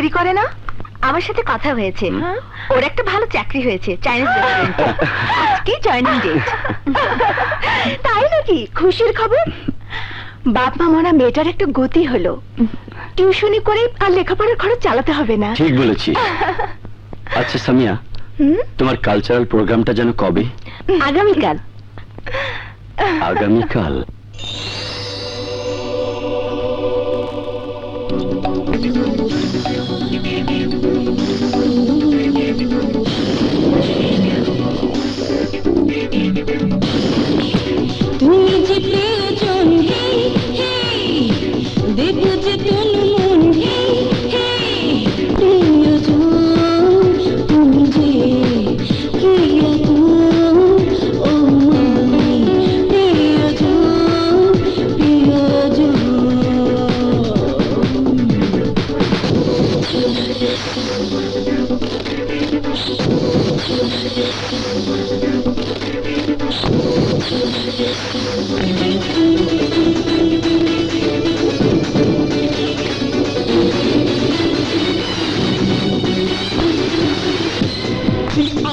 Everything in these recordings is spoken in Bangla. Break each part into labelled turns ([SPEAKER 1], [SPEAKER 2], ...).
[SPEAKER 1] দেরি করে না? আমার সাথে কথা হয়েছে, ওর একটা ভালো চাকরি হয়েছে চাইনিজ রেস্টুরেন্টে। আজকেই জয়েনিং ডেট। তাই নাকি? খুশির খবর। বাপ মা মরা মেয়েটার একটা গতি হলো, টিউশনি করে আর লেখাপড়ার খরচ চালাতে হবে না।
[SPEAKER 2] ঠিক বলেছিস। আচ্ছা সামিয়া, তোমার কালচারাল প্রোগ্রামটা যেন কবে?
[SPEAKER 1] আগামীকাল।
[SPEAKER 2] আগামীকাল?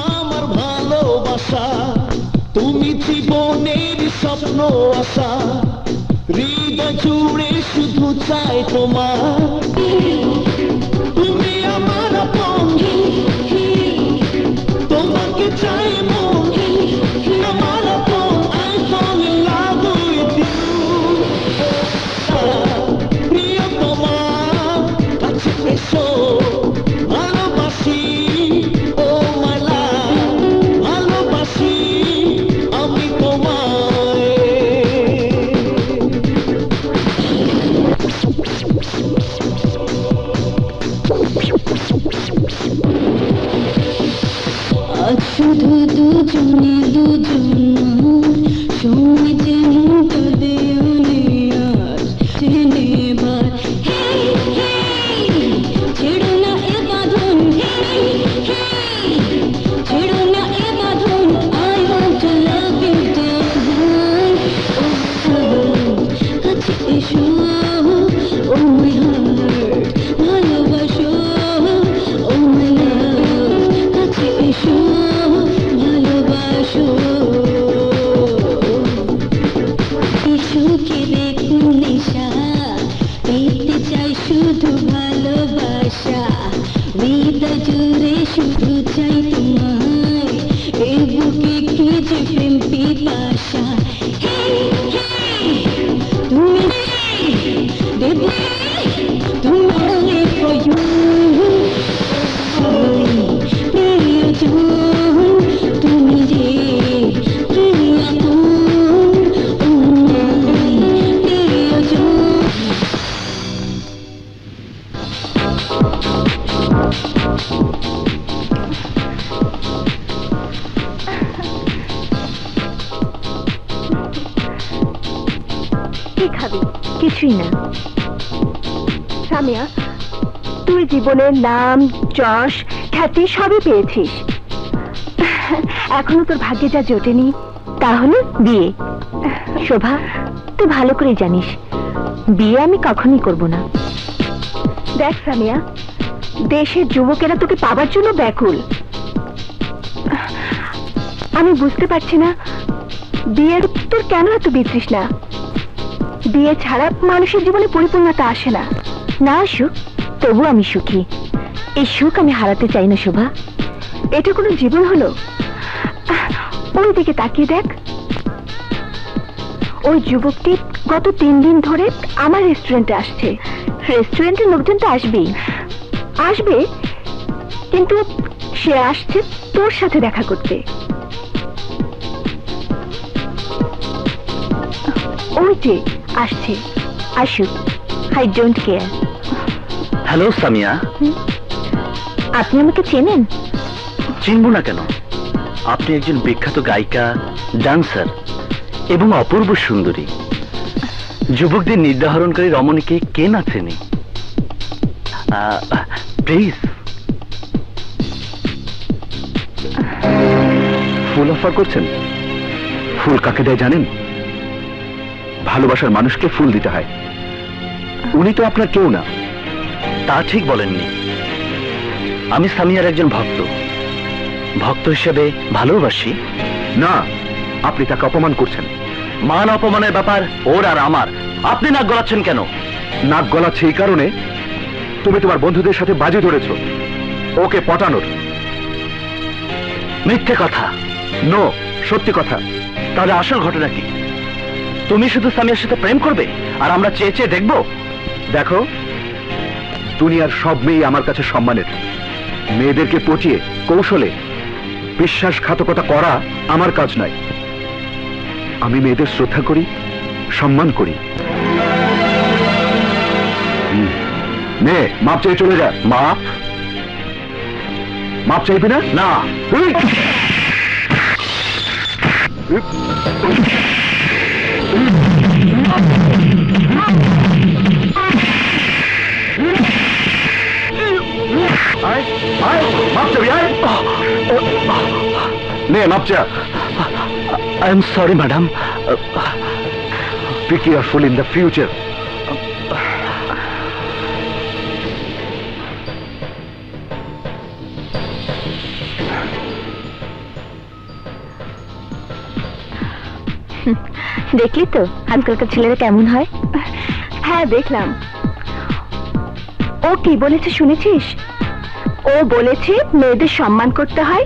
[SPEAKER 3] আমার ভালোবাসা, তুমি জীবনের স্বপ্ন আশা, হৃদয় জুড়ে শুধু চাই তোমার। তুমি আমার আপন, তোমাকে চাই মন, আমার আপন। I fall in love with you, প্রিয়তমা কাছে এসো, ভালোবাসি, ও মাই লাভ, ভালোবাসি আমি তোমায়।
[SPEAKER 4] আজ শুধু দুজনে দুজন, সময় যেন কাঁদেও নে আজ, জেনে এবার ছেড়ো না এ বাঁধন, ছেড়ো না এ বাঁধন। I want to love you till কাছে এসো, ও মাই হার্ট, ভালোবাসো, ও মাই লাভ, কাছে এসো, ভালোবাসো। সুখে দেখুন নেশা, পেতে চাই শুধু ভালোবাসা, হৃদয় জুড়ে শুধু চাই তোমায়, এ বুকে কি যে প্রেম পিপাসা। তুমি দেবে, তুমি for you, প্রিয়জন, তুমি যে প্রিয়তম, ও মাই প্রিয়জন।
[SPEAKER 1] কি খাবি? কিছুই না। সামিয়া, তুই জীবনের নাম, যশ, খ্যাতি সবই পেয়েছিস, এখনো তোর ভাগ্যে যা জোটেনি তা হলো বিয়ে। শোভা, তুই ভালো করে জানিস বিয়ে আমি কখনই করব না। দেখ সামিয়া, দেশের যুবকেরা তোকে পাবার জন্য ব্যাকুল। আমি বুঝতে পারছি না বিয়ের তোর কেন এত বিতৃষ্ণা। বিয়ে ছাড়া মানুষের জীবনে পরিপূর্ণতা আসে না। না আসুক, তবু আমি সুখী। এই সুখ আমি হারাতে চাই না শোভা। এটা কোনো জীবন হলো? ওই দিকে তাকিয়ে দেখ, ওই যুবকটি গত 3 দিন ধরে আমার রেস্টুরেন্টে আসছে। রেস্টুরেন্টের লোকজন তো আসবেই, আসবে, কিন্তু সে আসছে তোর সাথে দেখা করতে। ওই যে আসছে, আসুক, I don't care.
[SPEAKER 2] Hello Samia.
[SPEAKER 1] আপনি আমাকে চেনেন?
[SPEAKER 2] চিনব না কেন? আপনি একজন বিখ্যাত গায়িকা, ডান্সার এবং অপূর্ব সুন্দরী। যুবকদের নির্ধারণকারী রমণীকে কে না চেনে? প্লিজ। ফুল অফার করছেন? ফুল কাকে দেয় জানেন? ভালোবাসার মানুষকে ফুল দিতে হয়। উনি তো আপনার কেউ না। তা ঠিক বলেননি। আমি সামিয়ার একজন ভক্ত। ভক্ত হিসেবে ভালোবাসি।
[SPEAKER 5] না, আপনি তাকে অপমান করছেন।
[SPEAKER 2] মান অপমানের ব্যাপার ওর আর আমার। আপনি নাক গলাচ্ছেন কেন?
[SPEAKER 5] নাক গলাচ্ছে এই কারণে তুমি তোমার বন্ধুদের সাথে বাজি ধরেছ ওকে পটানোর।
[SPEAKER 2] মিথ্যে কথা।
[SPEAKER 5] নো, সত্যি কথা।
[SPEAKER 2] তাহলে আসল ঘটনা কি? তুমি শুধু সামিয়ার সাথে প্রেম করবে আর আমরা চেয়ে চেয়ে দেখবো?
[SPEAKER 5] দেখো, দুনিয়ার সব মেয়ে আমার কাছে সম্মানের। মেয়েদেরকে পচিয়ে কৌশলে বিশ্বাসঘাতকতা করা আমার কাজ নয়। আমি মেয়েদের শ্রদ্ধা করি, সম্মান করি। নে, মাপ চেয়ে চলে যা।
[SPEAKER 2] মাপ?
[SPEAKER 5] মাপ চাইবি না?
[SPEAKER 2] না।
[SPEAKER 5] এই! আয়, আয়, মাপ চাবি, আয়। নে, মাপ চা।
[SPEAKER 2] I am sorry madam.
[SPEAKER 5] Be careful in the future.
[SPEAKER 1] দেখলি তো আজকালকার ছেলেরা কেমন হয়? হ্যাঁ দেখলাম। ও কি বলেছে শুনেছিস? ও বলেছে মেয়েদের সম্মান করতে হয়,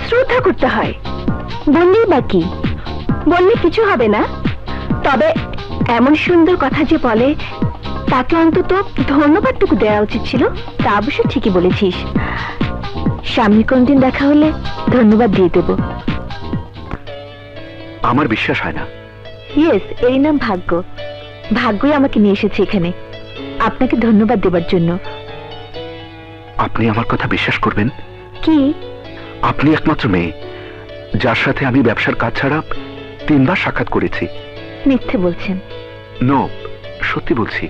[SPEAKER 1] শ্রদ্ধা করতে হয়। বললি বা কি? বললে কিছু হবে না, তবে এমন সুন্দর কথা যে বলে তাকে অন্তত ধন্যবাদটুকু দেওয়া উচিত ছিল। তা অবশ্য ঠিকই বলেছিস। সামনে কোনদিন দেখা হলে ধন্যবাদ দিয়ে দেব।
[SPEAKER 5] আমার বিশ্বাস হয় না।
[SPEAKER 1] ইয়েস, এরই নাম ভাগ্য। ভাগ্যই আমাকে নিয়ে এসেছে এখানে আপনাকে ধন্যবাদ দেবার জন্য।
[SPEAKER 5] আপনি আমার কথা বিশ্বাস করবেন?
[SPEAKER 1] কি?
[SPEAKER 5] আপনি একমাত্র মেয়ে যার সাথে আমি ব্যবসার কাজ ছাড়া 3 বার সাক্ষাৎ করেছি।
[SPEAKER 1] মিথ্যে বলছেন।
[SPEAKER 5] নো, সত্যি বলছি।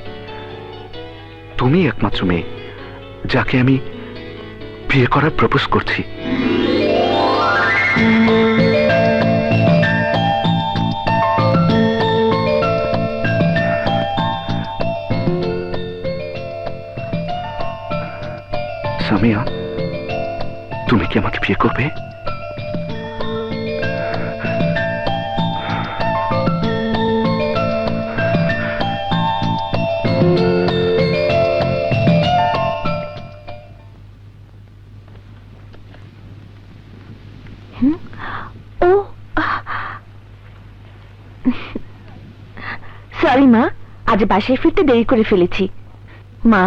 [SPEAKER 5] তুমি একমাত্র মেয়ে যাকে আমি বিয়ে করার প্রপোজ করছি। সামিয়া, তুমি কি আমাকে বিয়ে করবে?
[SPEAKER 1] ও সরি মা, আজ বাসায় ফিরতে দেরি করে ফেলেছি। মা,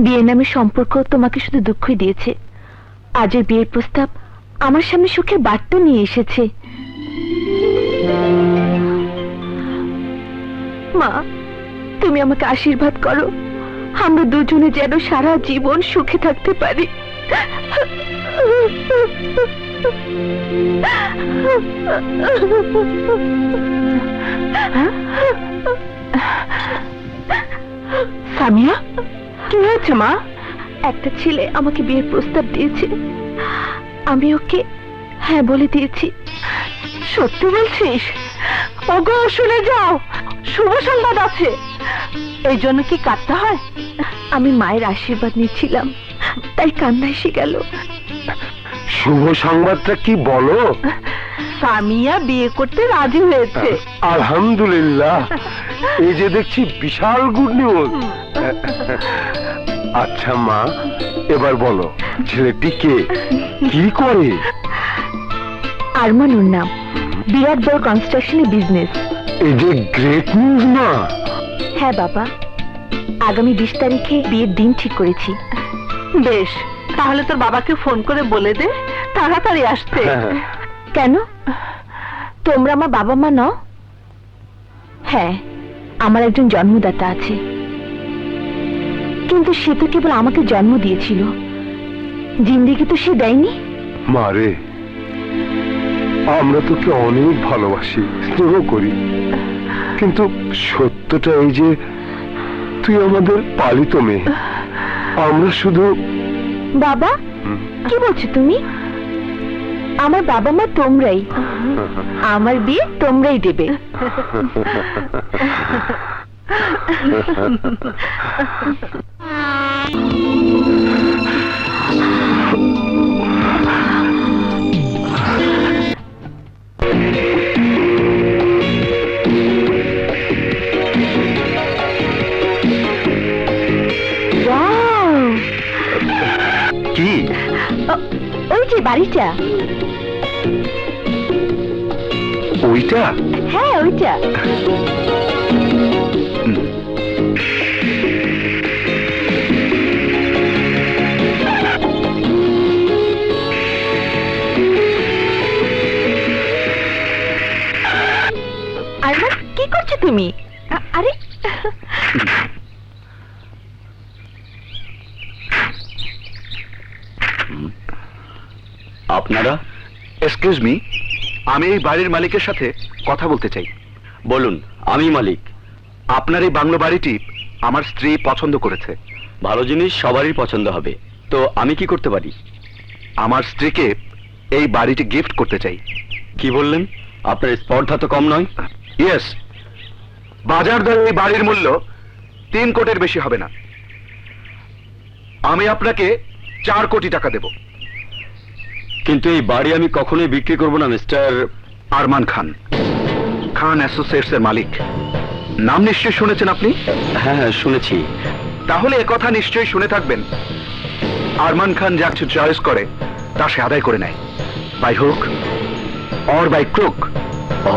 [SPEAKER 1] বিয়ের নামে সম্পর্ক তোমাকে শুধু দুঃখই দিয়েছে। আজের বিয়ের প্রস্তাব আমার সামনে সুখের বার্তা নিয়ে এসেছে। মা, তুমি আমাকে আশীর্বাদ করো, আমরা দুজনে যেন সারা জীবন সুখে থাকতে পারি। সামিয়া, কি হয়েছে মা? একটা ছেলে আমাকে বিয়ের প্রস্তাব দিয়েছে, আমি ওকে হ্যাঁ বলে দিয়েছি। সত্যি বলছিস? ওগো শুনে যাও, শুভ সংবাদ আছে। এই জন্য কি কাঁদতে হয়? আমি মায়ের আশীর্বাদ নিচ্ছিলাম, তাই কান্না এসে গেল।
[SPEAKER 5] শুভ সংবাদটা কি বলো?
[SPEAKER 1] সামিয়া বিয়ে করতে রাজি হয়েছে।
[SPEAKER 5] আলহামদুলিল্লাহ, এই যে দেখছি বিশাল গুড নিউজ। আচ্ছা মা, এবার বলো ছেলেটি কে, কি করে?
[SPEAKER 1] আরমান ওর নাম, বিরাট বড় কনস্ট্রাকশনের বিজনেস।
[SPEAKER 5] এই যে গ্রেট নিউজ মা।
[SPEAKER 1] হ্যাঁ বাবা, আগামী 20 তারিখে বিয়ের দিন ঠিক করেছি। বেশ, তাহলে তোর বাবাকে ফোন করে বলে দে তাড়াতাড়ি আসতে। কেন, তোমরা আমার বাবা মা নও? হ্যাঁ, আমার একজন জন্মদাতা আছে, কিন্তু সে তো কেবল আমাকে জন্ম দিয়েছিল, জিন্দেগি তো সে দেয়নি।
[SPEAKER 5] মারে, আমরা তোকে অনেক ভালোবাসি, স্নেহ করি, কিন্তু সত্যটা এই যে তুই আমাদের পালিত মেয়ে। আমরা শুধু
[SPEAKER 1] বাবা, কি বলছো তুমি? আমার বাবা মা তোমরাই, আমার বিয়ে তোমরাই দেবে। ওইটা।
[SPEAKER 5] ওইটা?
[SPEAKER 1] হ্যাঁ ওইটা। আরমান কি করছো তুমি? আরে
[SPEAKER 2] আপনারা?
[SPEAKER 5] এক্সকিউজ মি, আমি এই বাড়ির মালিকের সাথে কথা বলতে চাই।
[SPEAKER 2] বলুন, আমি মালিক।
[SPEAKER 5] আপনার এই বাংলো বাড়িটি আমার স্ত্রী পছন্দ করেছে।
[SPEAKER 2] ভালো জিনিস সবারই পছন্দ হবে, তো আমি কি করতে পারি?
[SPEAKER 5] আমার স্ত্রীকে এই বাড়িটি গিফট করতে চাই।
[SPEAKER 2] কি বললেন? আপনার স্পর্ধা তো কম নয়।
[SPEAKER 5] ইয়েস, বাজার দরে এই বাড়ির মূল্য 3 কোটির বেশি হবে না। আমি আপনাকে 4 কোটি টাকা দেব।
[SPEAKER 2] কিন্তু এই বাড়ি আমি কখনোই বিক্রি করব না, মিস্টার
[SPEAKER 5] আরমান খান, খান অ্যাসোসিয়েটস এর মালিক। নাম নিশ্চয়ই শুনেছেন আপনি?
[SPEAKER 2] হ্যাঁ হ্যাঁ, শুনেছি।
[SPEAKER 5] তাহলে একথা নিশ্চয়ই শুনে থাকবেন, আরমান খান যা কিছু চয়েস করে তা সে আদায় করে নেয়, বাই হোক অর বাই ক্রুক।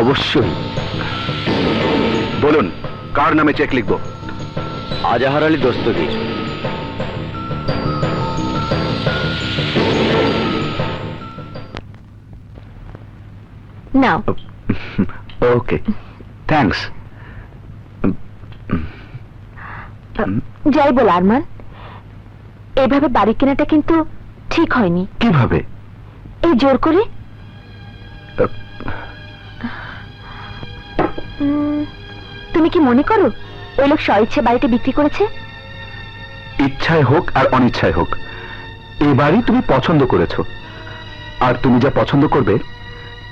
[SPEAKER 2] অবশ্যই।
[SPEAKER 5] বলুন, কার নামে চেক লিখব?
[SPEAKER 2] আজাহার আলী দস্তগীর।
[SPEAKER 1] নাও।
[SPEAKER 5] ওকে, থ্যাঙ্কস।
[SPEAKER 1] যাই বল আরমান, এভাবে বাড়ি কেনাটা কিন্তু ঠিক হয়নি।
[SPEAKER 5] কিভাবে?
[SPEAKER 1] এই জোর করে। তুমি কি মনে করো ওই লোক স্বইচ্ছে বাড়িটা বিক্রি করেছে?
[SPEAKER 5] ইচ্ছায় হোক আর অনিচ্ছায় হোক, এই বাড়ি তুমি পছন্দ করেছো, আর তুমি যা পছন্দ করবে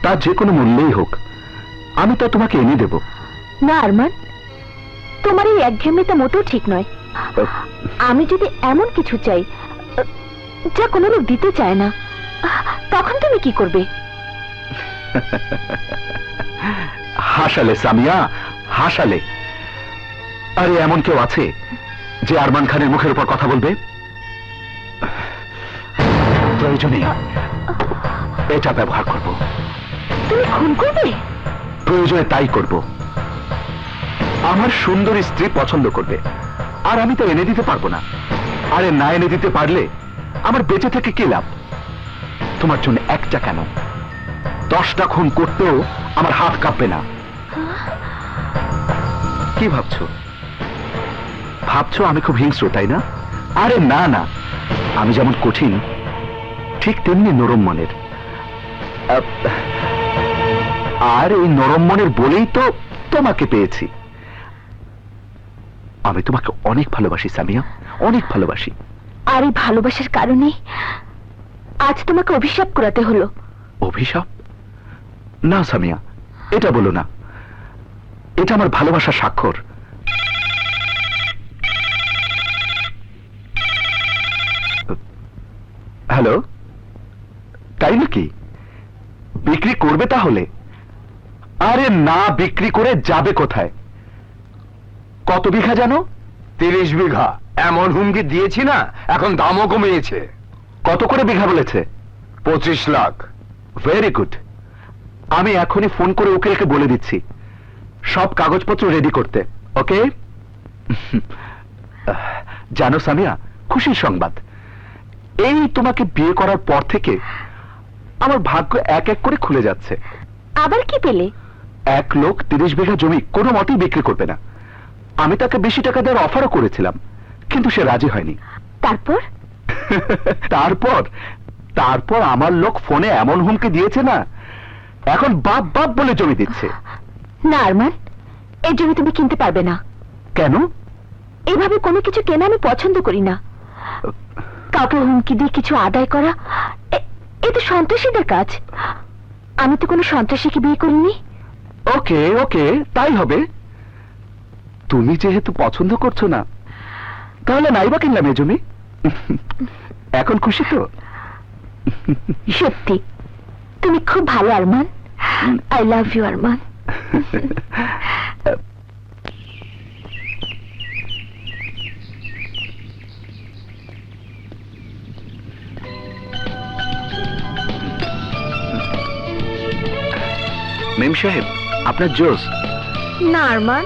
[SPEAKER 5] তা যে কোনো মূল্যেই হোক আমি তা তোমাকে এনে দেব।
[SPEAKER 1] না আরমান, তোমার এই একঘেয়েমিটা মোটেও ঠিক নয়। আমি যদি এমন কিছু চাই যা কোনো লোক দিতে চায় না, তখন তুমি কি করবে?
[SPEAKER 5] হাসালে সামিয়া, হাসালে। আরে এমন কেউ আছে যে আরমান খানের মুখের উপর কথা বলবে? প্রয়োজনে এটা ব্যবহার করব।
[SPEAKER 1] তুমি খুন করবে?
[SPEAKER 5] প্রয়োজনে তাই করব। আমার সুন্দরী স্ত্রী পছন্দ করবে, আর আমি তো এনে দিতে পারবো না। আরে না এনে দিতে পারলে আমার বেঁচে থেকে কি লাভ? তোমার জন্য একটা কেন, 10টা খুন করতেও আমার হাত কাঁপবে না। কি ভাবছো? ভাবছো আমি খুব হিংস্র, তাই না? আরে না না, আমি যেমন কঠিন ঠিক তেমনি নরম মনের। আর এই নরম মনের বলেই তো তোমাকে পেয়েছি। আমি তোমাকে অনেক ভালোবাসি সামিয়া, অনেক ভালোবাসি।
[SPEAKER 1] আর এই ভালোবাসার কারণে আজ তোমাকে অভিশাপ করাতে হলো।
[SPEAKER 5] অভিশাপ? না সামিয়া, এটা বলো না। এটা আমার ভালোবাসার স্বাক্ষর। হ্যালো, তাই নাকি? বিক্রি করবে তাহলে? আরে না, বিক্রি করে যাবে কোথায়? কত বিঘা জানো?
[SPEAKER 6] 30 বিঘা। এমন হুমকি দিয়েছি না, এখন দামও কমিয়েছে।
[SPEAKER 5] কত করে বিঘা বলেছে?
[SPEAKER 6] 25 লাখ।
[SPEAKER 5] Very good. আমি এখনই ফোন করে উকিলকে বলে দিচ্ছি সব কাগজপত্র রেডি করতে। ওকে? জানো সামিয়া, খুশির সংবাদ, এই তোমাকে বিয়ে করার পর থেকে আমার ভাগ্য এক এক করে খুলে যাচ্ছে।
[SPEAKER 1] আবার কি পেলে?
[SPEAKER 5] এক লোক 30 বিঘা জমি কোনো মতেই বিক্রি করবে না। আমি তাকে বেশি টাকা দেওয়ার অফারও করেছিলাম, কিন্তু সে রাজি হয়নি।
[SPEAKER 1] তারপর?
[SPEAKER 5] তারপর তারপর আমার লোক ফোনে এমন হুমকি দিয়েছে না, এখন বাপ বাপ বলে জমি দিচ্ছে।
[SPEAKER 1] না আরমান, এই জমি তুমি কিনতে পারবে না।
[SPEAKER 5] কেন?
[SPEAKER 1] এভাবে কোনো কিছু কেনা আমি পছন্দ করি না। কাউকে হুমকি দিয়ে কিছু আদায় করা এ তো সন্ত্রাসীদের কাজ। আমি তো কোনো সন্ত্রাসীকে বিয়ে করিনি।
[SPEAKER 5] ওকে ওকে, তাই হবে। তুমি যেহেতু পছন্দ করছো না, তাহলে নাইবা কিনলাম এই জমি। এখন খুশি তো?
[SPEAKER 1] সত্যি তুমি খুব ভালো Arman. I love you Arman.
[SPEAKER 2] মেম সাহেব, আপনার জোস।
[SPEAKER 1] না আরমান,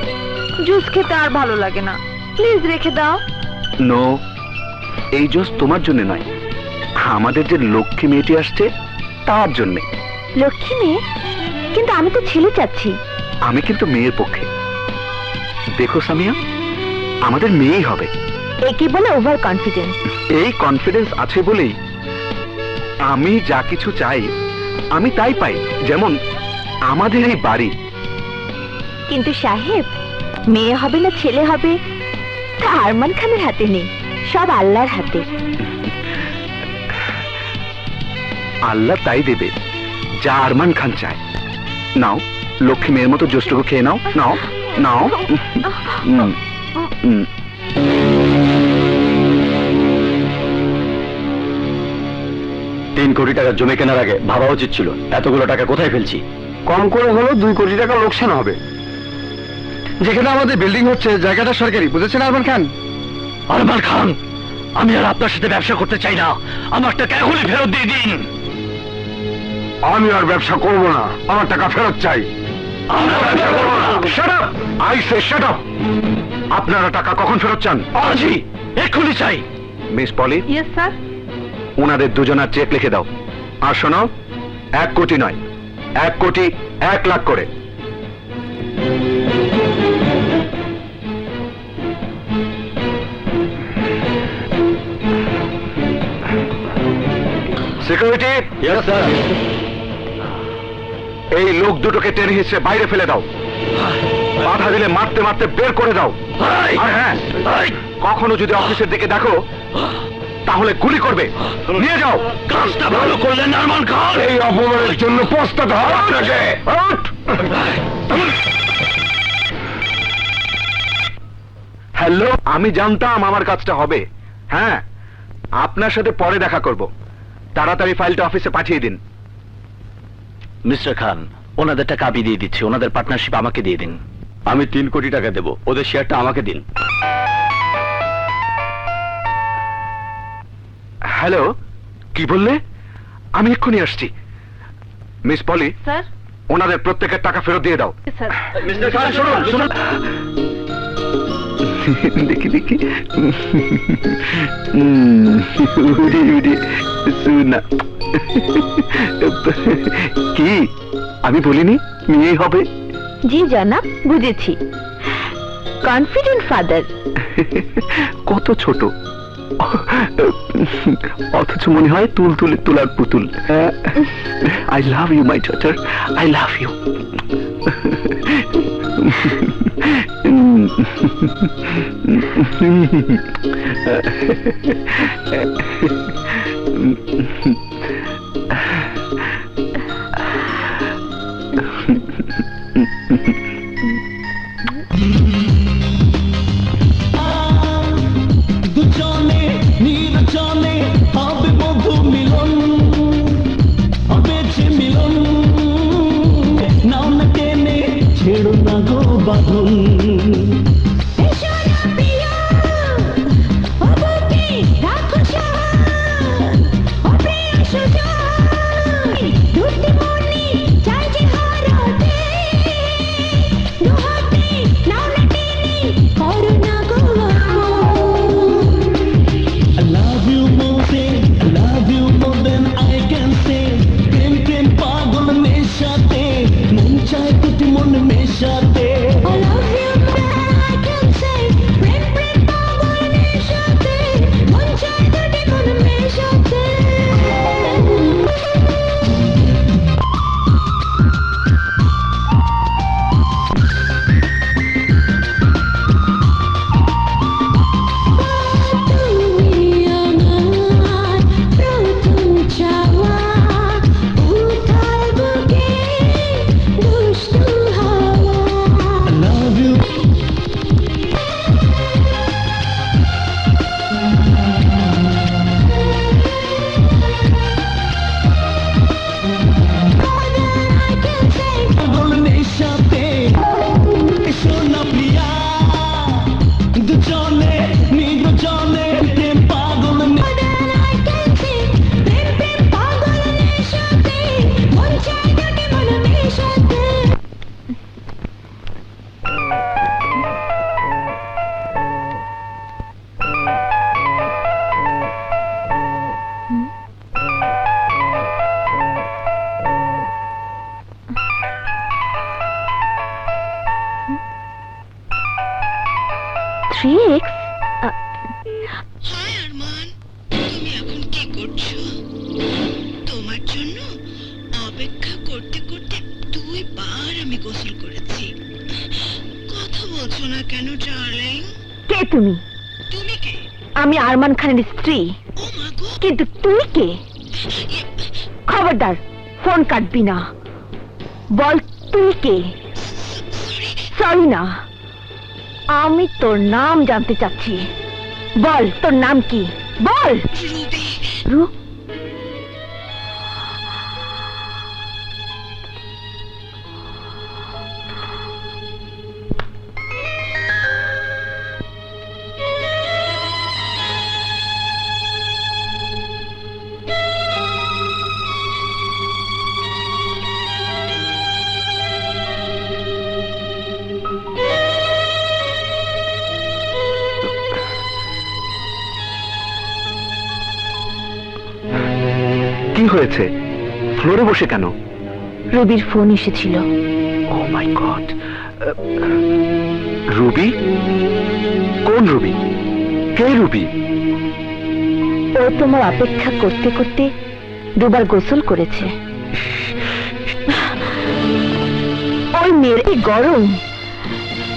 [SPEAKER 1] জুস খেতে আর ভালো লাগে না, প্লিজ রেখে দাও।
[SPEAKER 2] নো, এই জোস তোমার জন্য নয়, আমাদের যে লক্ষ্মী মেয়েটি আসছে তার জন্যে।
[SPEAKER 1] লক্ষ্মী মেয়ে? কিন্তু আমি তো ছেলে চাচ্ছি।
[SPEAKER 2] আমি কিন্তু মেয়ের পক্ষে। দেখো সামিয়া, আমাদের মেয়েই হবে।
[SPEAKER 1] একে বলে ওভার কনফিডেন্স।
[SPEAKER 2] এই কনফিডেন্স আছে বলেই আমি যা কিছু চাই আমি তাই পাই। যেমন আমাদের এই বাড়ি।
[SPEAKER 1] কিন্তু সাহেব, মেয়ে হবে না ছেলে হবে তা আরমান খানের হাতে নেই, সব আল্লাহর হাতে।
[SPEAKER 2] আল্লাহ তাই দেবে যা আরমান খান চায়। নাও, লক্ষ্মী মেয়ের মতো জোসটুকু খেয়ে নাও। নাও নাও। উম, উম।
[SPEAKER 5] 3 কোটি টাকা জমি কেনার আগে ভাবা উচিত ছিল এতগুলো টাকা কোথায় ফেলছি। কম করে হলো 2 কোটি টাকা লোকসান হবে। যেখানে আমাদের বিল্ডিং হচ্ছে জায়গাটা সরকারি, বুঝেছেন আরমান খান?
[SPEAKER 2] আরমান খান, আমি আর আপনার সাথে ব্যবসা করতে চাই না। আমার টাকা এখনই ফেরত দিয়ে দিন।
[SPEAKER 6] আমি আর ব্যবসা করব না, আমার টাকা ফেরত চাই।
[SPEAKER 2] আমরা ব্যবসা করবো না।
[SPEAKER 6] Shut up! I say shut up! আপনারা টাকা কখন ফেরত চান?
[SPEAKER 2] আজই, এক্ষুনি চাই। মিস পলি,
[SPEAKER 1] ইয়েস স্যার।
[SPEAKER 2] ওনাদের দুজনার চেক লিখে দাও। আর শোনো, 1 কোটি নয়, 1 কোটি 1 লাখ করে। Security,
[SPEAKER 5] yes sir.
[SPEAKER 2] এই লোক দুটোকে টেনে হিসেবে বাইরে ফেলে দাও। বাধা দিলে মারতে মারতে বের করে দাও। আর হ্যাঁ, কখনো যদি অফিসের দিকে দেখো তাহলে গুলি করবে। নিয়ে যাও। কাজটা ভালো করলেন আরমান খান।
[SPEAKER 6] এই অপমানের জন্য পস্তাতে হবে আপনাকে।
[SPEAKER 2] হ্যালো, আমি জানতাম আমার কাজটা হবে। হ্যাঁ, আপনার সাথে পরে দেখা করব। তাড়াতাড়ি ফাইলটা অফিসে পাঠিয়ে দিন। মিস্টার খান, ওনাদের টাকা আমি দিয়ে দিচ্ছি, ওনাদের পার্টনারশিপ আমাকে দিয়ে দিন।
[SPEAKER 5] আমি 3 কোটি টাকা দেব, ওদের শেয়ারটা আমাকে দিন।
[SPEAKER 2] হ্যালো, কি বললে? আমি এক্ষুনি আসছি। মিস পলি,
[SPEAKER 1] স্যার।
[SPEAKER 2] ওনাদের প্রত্যেকের টাকা ফেরত দিয়ে দাও।
[SPEAKER 1] স্যার।
[SPEAKER 5] মিস্টার খান শুনুন শুনুন।
[SPEAKER 2] দেখি দেখি। উড়ি উড়ি শোনা। কি আমি বলিনি মেয়ে হবে?
[SPEAKER 1] জি জনাব, বুঝেছি। Confident father.
[SPEAKER 2] কত ছোট, অথচ মনে হয় তুল তুলে তোলার পুতুল। I love you my daughter, I love you.
[SPEAKER 3] দুজনে নির্জনে হবে মধু মিলন, হবে যে মিলন, নাও না টেনে ছেড়ো না গো বাঁধন। I love you more than I can say. প্রেম প্রেম পাগল মেশাতে, মন চায় দুটি মন মেশাতে। I love you more than I can say. প্রেম প্রেম পাগল মেশাতে, মন চায় দুটি মন মেশাতে।
[SPEAKER 4] তুমি আমার প্রথম চাওয়া, উথাল বুকে দুষ্টু হাওয়া।
[SPEAKER 1] 3x?
[SPEAKER 7] হাই আরমান, তুমি এখন কি করছো? তোমার জন্য অপেক্ষা করতে করতে 2 বার আমি গোসল করেছি। কথা বলছো না কেন ডার্লিং?
[SPEAKER 1] কে তুমি?
[SPEAKER 7] তুমি কে?
[SPEAKER 1] আমি আরমান খানের স্ত্রী।
[SPEAKER 7] ও মা গো,
[SPEAKER 1] কিন্তু তুই কে? খবরদার, ফোন কাটবি না। বল তুই কে? সরি না, আমি তোর নাম জানতে চাচ্ছি। বল তোর নাম কি? বল।
[SPEAKER 7] রুবি।
[SPEAKER 1] রু-
[SPEAKER 5] কি হয়েছে? ফ্লোরে বসে কেন?
[SPEAKER 1] রবির ফোন এসেছিল।
[SPEAKER 5] ও মাই গড! রুবি? কোন রুবি? কে রুবি?
[SPEAKER 1] ও তোমার অপেক্ষা করতে করতে 2 বার গোসল করেছে। ওই মেয়ের এই গরম,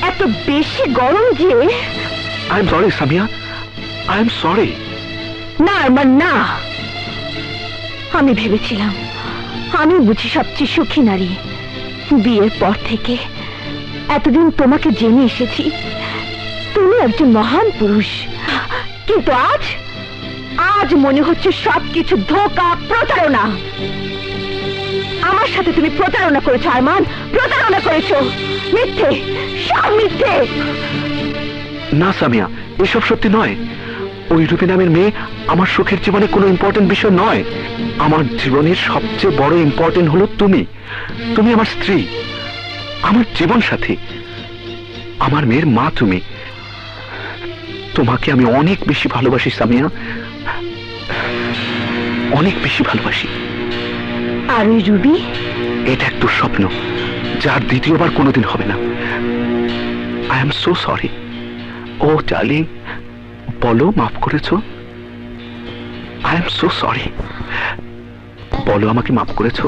[SPEAKER 1] এত বেশি গরম যে।
[SPEAKER 5] I am sorry Samia, I am sorry.
[SPEAKER 1] না আমার না, আমি ভেবেছিলাম আমি বুঝি সবচেয়ে সুখী নারী। বিয়ের পর থেকে এতদিন তোমাকে জেনে এসেছি তুমি একজন মহান পুরুষ, কিন্তু আজ আজ মনে হচ্ছে সবকিছু ধোঁকা, প্রতারণা। আমার সাথে তুমি প্রতারণা করেছো আরমান, প্রতারণা করেছো। মিথ্যে, সব মিথ্যে।
[SPEAKER 5] না সামিয়া, এসব সত্যি নয়। ওই রুবি নামের মেয়ে আমার সুখের জীবনে কোনো ইম্পর্টেন্ট বিষয় নয়। আমার জীবনের সবচেয়ে বড় ইম্পর্টেন্ট হলো তুমি। তুমি আমার স্ত্রী, আমার জীবন সাথী, আমার মেয়ের মা তুমি। তোমাকে আমি অনেক বেশি ভালোবাসি সামিয়া, অনেক বেশি ভালোবাসি।
[SPEAKER 1] আর ওই রুবি?
[SPEAKER 5] এটা এক দুঃস্বপ্ন, যার দ্বিতীয়বার কোনোদিন হবে না। I am so sorry. ও ডার্লিং, বলো মাফ করেছো? I am so sorry. বলো আমাকে মাফ করেছো?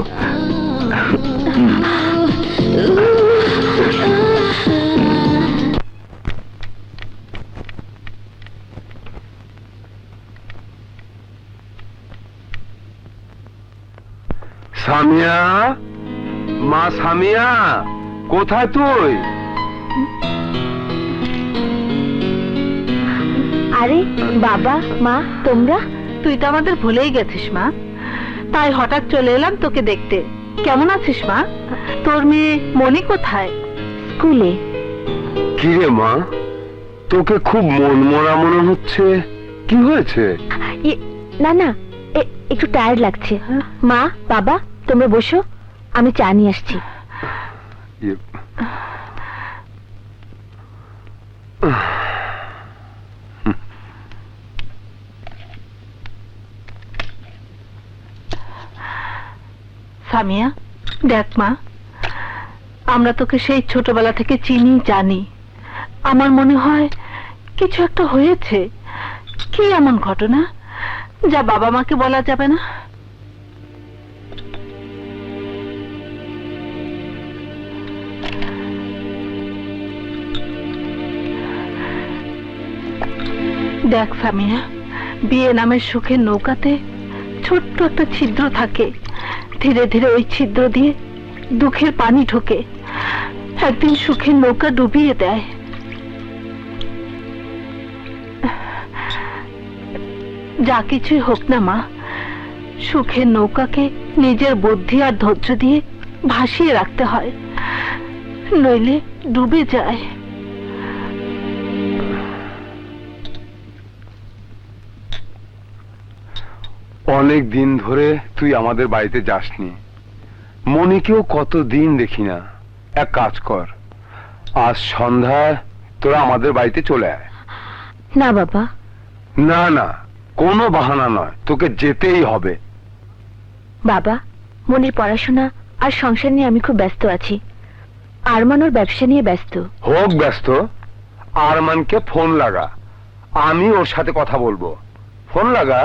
[SPEAKER 6] সামিয়া, মা সামিয়া, কোথায় তুই?
[SPEAKER 1] আরে বাবা, মা, তোমরা?
[SPEAKER 8] তুই তো আমাদের ভুলেই গেছিস মা, তাই হঠাৎ চলে এলাম তোকে দেখতে। কেমন আছিস মা? তোর মেয়ে মনি কোথায়?
[SPEAKER 1] স্কুলে।
[SPEAKER 6] কি রে মা, তোকে খুব মন মরা মনে হচ্ছে, কি হয়েছে?
[SPEAKER 1] না না, একটু টায়ার্ড লাগছে। মা, বাবা, তোমরা বসো, আমি চা নিয়ে আসছি।
[SPEAKER 8] সামিয়া, দেখ মা, আমরা তোকে সেই ছোটবেলা থেকে চিনি, জানি। আমার মনে হয় কিছু একটা হয়েছে। কি এমন ঘটনা যা বাবা মাকে বলা যাবে না? দেখ সামিয়া, বিয়ে নামের সুখের নৌকাতে ছোট্ট একটা ছিদ্র থাকে। ধীরে ধীরে ওই ছিদ্র দিয়ে দুঃখের পানি ঢোকে, একদিন সুখের নৌকা ডুবিয়ে দেয়। যা কিছুই হোক না মা, সুখের নৌকাকে নিজের বুদ্ধি আর ধৈর্য দিয়ে ভাসিয়ে রাখতে হয়, নইলে ডুবে যায়।
[SPEAKER 6] অনেক দিন ধরে তুই আমাদের বাড়িতে যাসনি, মনিকেও কতদিন দেখি না। এক কাজ কর, আজ সন্ধ্যায় তোরা আমাদের বাড়িতে চলে আয়।
[SPEAKER 1] না বাবা।
[SPEAKER 6] না না, কোনো বাহানা নয়, তোকে যেতেই হবে।
[SPEAKER 1] বাবা, মনির পড়াশোনা আর সংসার নিয়ে আমি খুব ব্যস্ত আছি। আরমান ওর ব্যবসা নিয়ে ব্যস্ত।
[SPEAKER 6] হোক ব্যস্ত, আরমানকে ফোন লাগা, আমি ওর সাথে কথা বলবো। ফোন লাগা।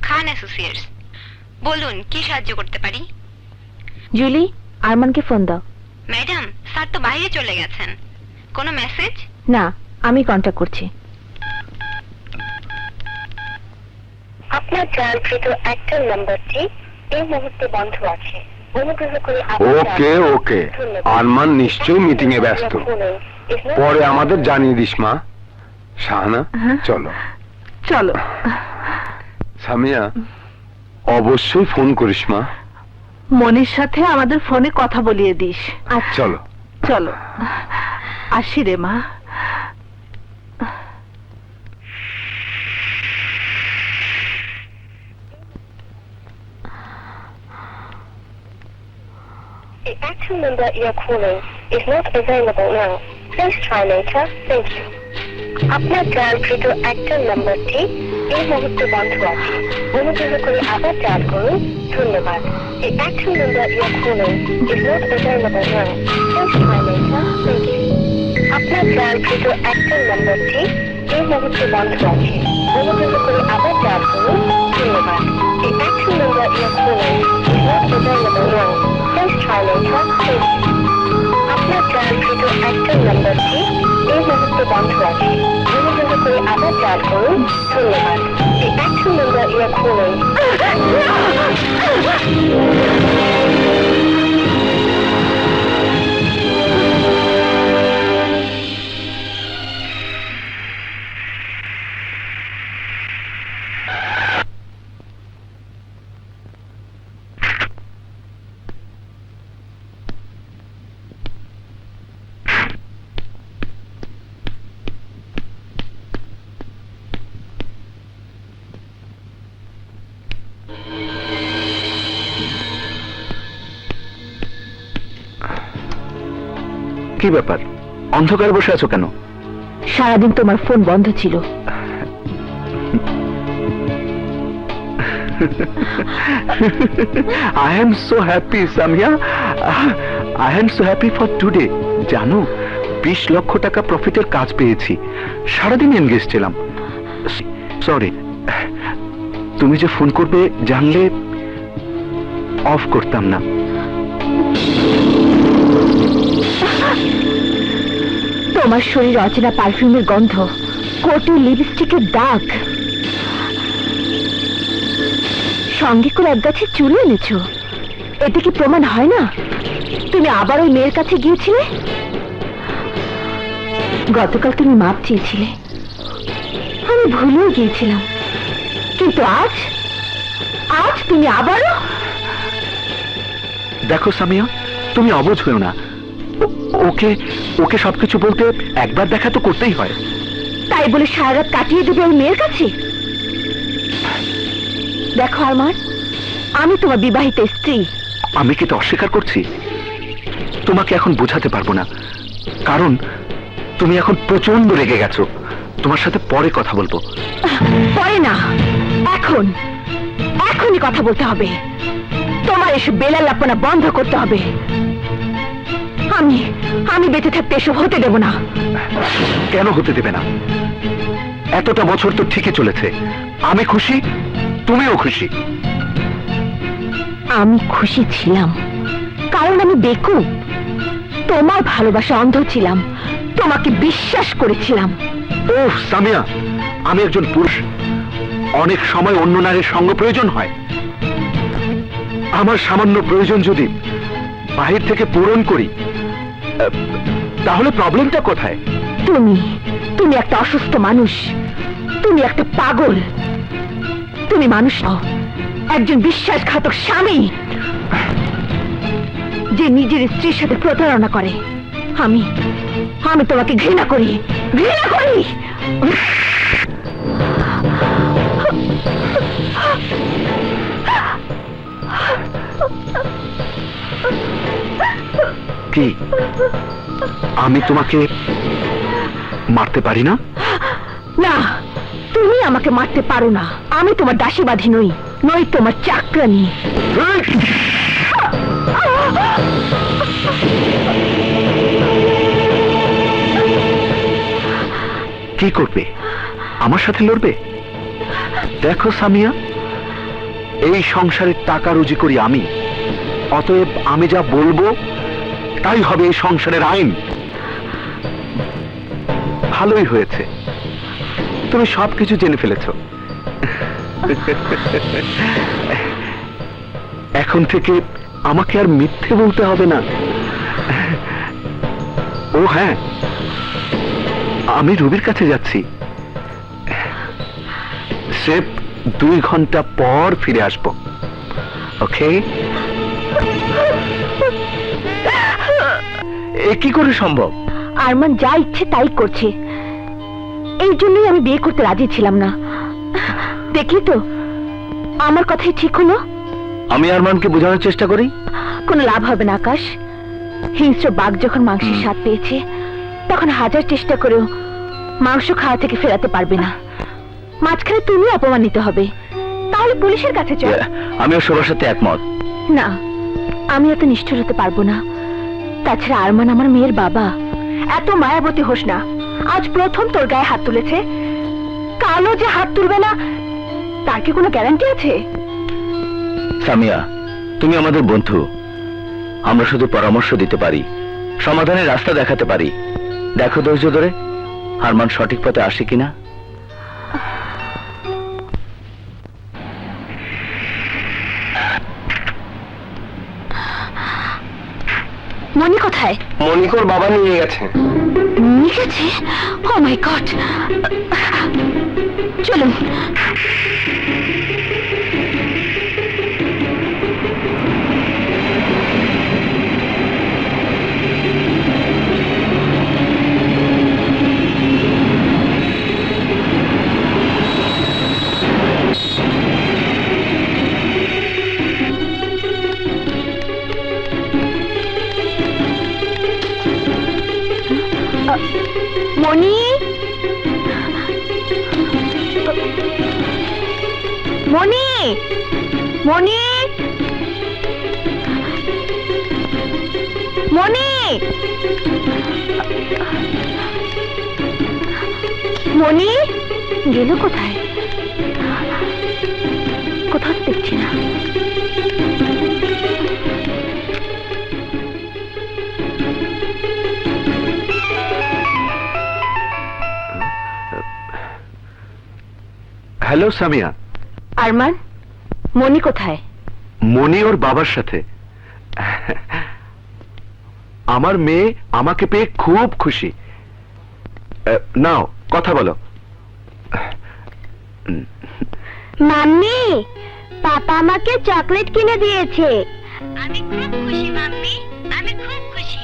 [SPEAKER 1] খান অ্যাসোসিয়েটস, বলুন কি সাহায্য করতে পারি?
[SPEAKER 9] জুলি, আরমানকে ফোন দাও।
[SPEAKER 1] ম্যাডাম, স্যার তো বাইরে চলে গেছেন। কোনো মেসেজ?
[SPEAKER 9] না, আমি কন্ট্যাক্ট করছি।
[SPEAKER 1] আপনার চয়নকৃত অ্যাক্টর নাম্বারটি এই মুহূর্তে বন্ধ আছে। অনুগ্রহ করে
[SPEAKER 6] ওকে ওকে, আরমান নিশ্চয়ই মিটিং এ ব্যস্ত। পরে আমাদের জানিয়ে দিস মা। শাহানা, চলো।
[SPEAKER 8] চলো।
[SPEAKER 6] সামিয়া, অবশ্যই ফোন করিস মা।
[SPEAKER 8] মনির সাথে আমাদের ফোনে কথা বলিয়ে দিস।
[SPEAKER 6] চলো
[SPEAKER 8] চলো, আসি রে মা।
[SPEAKER 1] The actual number you're calling is not available now. Please try later. Thank you. আপনার চয়নকৃত অ্যাক্টর নাম্বারটি এই মুহূর্তে বন্ধ আছে। অনুগ্রহ করে আবার ডায়াল করুন। ধন্যবাদ। The actual number you're calling is not available now. Please try later. Thank you. আপনার চয়নকৃত অ্যাক্টর নাম্বারটি এই মুহূর্তে বন্ধ আছে। অনুগ্রহ করে আবার ডায়াল করুন। ধন্যবাদ। The actual number you're calling is not available now. Please try later. Thank you. আপনার চয়নকৃত অ্যাক্টর নাম্বারটি এই মুহূর্তে বন্ধ আছে। অনুগ্রহ করে আবার ডায়াল করুন। ধন্যবাদ। The actual number you are calling.
[SPEAKER 2] কি ব্যাপার, অন্ধকার বসে আছো কেন?
[SPEAKER 9] সারাদিন তোমার ফোন বন্ধ ছিল।
[SPEAKER 2] I am so happy, Samia. I am so happy for today. জানো, 20 লক্ষ টাকা প্রফিটের কাজ পেয়েছি। সারাদিন এনগেজ ছিলাম। সরি, তুমি যে ফোন করবে জানলে অফ করতাম না।
[SPEAKER 9] তোমার শরীর অচেনা পারফিউমের গন্ধ, কোটে লিপস্টিকের দাগ, সঙ্গে করে এক গাছে চুল এনেছো। এতে কি প্রমাণ হয় না তুমি আবার ওই মেয়ের কাছে গিয়েছিলে? গতকাল তুমি মাপ চেয়েছিলে, আমি ভুলেও গিয়েছিলাম, কিন্তু আজ আজ তুমি আবারও।
[SPEAKER 2] দেখো সামিয়া, তুমি অবুঝ হয়েও না। ওকে ওকে সবকিছু বলতে একবার দেখা তো করতেই হয়।
[SPEAKER 9] তাই বলে সারা রাত কাটিয়ে দেবে ওই মেয়ের কাছে? দেখো আরমান, আমি তোমার বিবাহিত স্ত্রী।
[SPEAKER 2] আমি কি তো অস্বীকার করছি? তোমাকে এখন বোঝাতে পারবো না, কারণ তুমি এখন প্রচন্ড রেগে গেছো। তোমার সাথে পরে কথা বলবো।
[SPEAKER 9] পরে না, এখন, এখনই কথা বলতে হবে। তোমার এসব বেলালাপনা বন্ধ করতে হবে। আমি বেঁচে থাকতে এসব হতে দেব না।
[SPEAKER 2] কেন হতে দেবে না? এতটা বছর তো ঠিকই চলেছে। আমি খুশি, তুমিও খুশি।
[SPEAKER 9] আমি খুশি ছিলাম কারণ আমি বেকুব। তোমার ভালোবাসা অন্ধ ছিলাম, তোমাকে বিশ্বাস করেছিলাম।
[SPEAKER 2] ওহ সামিয়া, আমি একজন পুরুষ। অনেক সময় অন্য নারীর সঙ্গ প্রয়োজন হয়। আমার সামান্য প্রয়োজন যদি বাহির থেকে পূরণ করি, তাহলে প্রবলেমটা কোথায়?
[SPEAKER 9] তুমি একটা অসুস্থ মানুষ, তুমি একটা পাগল। তুমি মানুষ নও, একজন বিশ্বাসঘাতক স্বামী যে নিজের স্ত্রীর সাথে প্রতারণা করে। আমি তোমাকে ঘৃণা করি, ঘৃণা করি।
[SPEAKER 2] কি আমি তোমাকে মারতে পারি না?
[SPEAKER 9] না, তুমি আমাকে মারতে পারো না। আমি তোমার দাসীবাদী নই, তোমার চাকরানী।
[SPEAKER 2] কি করবে? আমার সাথে লড়বে? দেখো সামিয়া, এই সংসারের টাকা রুজি করি আমি, অতএব আমি যা বলবো তাই হবে এই সংসারের আইন। ভালোই হয়েছে, তুমি সবকিছু জেনে ফেলেছ। এখন থেকে আমাকে আর মিথ্যে বলতে হবে না। ও হ্যাঁ, আমি রুবির কাছে যাচ্ছি, স্রেফ 2 ঘন্টা পর ফিরে আসবো। ওকে? এ কি করে সম্ভব?
[SPEAKER 9] আরমান যা ইচ্ছে তাই করছে, এই জন্যই আমি বিয়ে করতে রাজি ছিলাম না। দেখলি তো, আমার কথাই ঠিক হলো।
[SPEAKER 2] আমি আরমানকে বোঝানোর চেষ্টা করি।
[SPEAKER 9] কোনো লাভ হবে না আকাশ। হিংস্র বাঘ যখন মাংসের স্বাদ পেয়েছে, তখন 1000 চেষ্টা করেও মাংস খাওয়া থেকে ফেরাতে পারবে না। মাঝখানে তুমি অপমানিত হবে। তাহলে পুলিশের কাছে চল।
[SPEAKER 2] আমিও সবার সাথে একমত।
[SPEAKER 9] না, আমি এত নিষ্ঠুর হতে পারবো না। তাছাড়া আরমান আমার মেয়ের বাবা।
[SPEAKER 1] এত মায়াবতী হোস না। আজ প্রথম তোর গায়ে হাত তুলেছে, কালও যে হাত তুলবে না তার কি কোনো গ্যারান্টি আছে?
[SPEAKER 2] সামিয়া, তুমি আমাদের বন্ধু, আমরা শুধু পরামর্শ দিতে পারি, সমাধানের রাস্তা দেখাতে পারি। দেখো ধৈর্য ধরে আরমান সঠিক পথে আসে কিনা।
[SPEAKER 9] মনি কোথায়?
[SPEAKER 6] মনিকোর বাবা নিয়ে গেছে।
[SPEAKER 9] নিয়ে গেছে? ও মাই গড! চলুন। মনি, মনি, মনি, মনি, মনি গেল কোথায়? কোথাও তো দেখছি না।
[SPEAKER 2] হ্যালো সামিয়া।
[SPEAKER 9] আরমান, মনি কোথায়?
[SPEAKER 2] মনি ওর বাবার সাথে। আমার মেয়ে আমাকে পেয়ে খুব খুশি। নাও কথা বলো।
[SPEAKER 1] মাম্মি, পাপা আমাকে চকলেট কিনে দিয়েছে। আমি খুব খুশি মাম্মি, আমি খুব খুশি।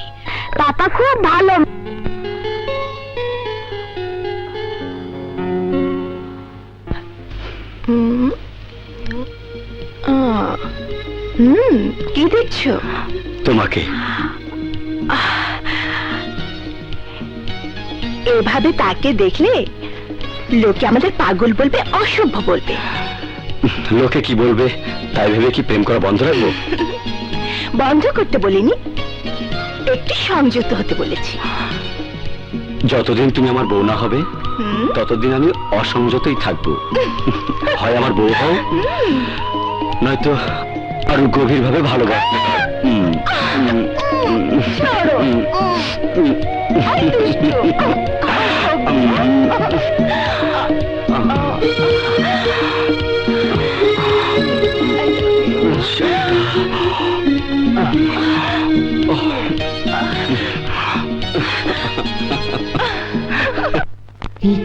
[SPEAKER 1] পাপা খুব ভালো। কি দেখছো?
[SPEAKER 2] তোমাকে।
[SPEAKER 1] এভাবে তাকে দেখলে লোকে আমাদের পাগল বলবে, অসভ্য বলবে।
[SPEAKER 2] লোকে কি বলবে তাই ভেবে কি প্রেম করা বন্ধ রাখবো?
[SPEAKER 1] বন্ধ করতে বলিনি, একটু সংযুক্ত হতে বলেছি।
[SPEAKER 2] যতদিন তুমি আমার বউ না হবে ততদিন আমি অসংযতই থাকবো। হয় আমার বউ হও, নয়তো আরো গভীর ভাবে ভালোবাসবো।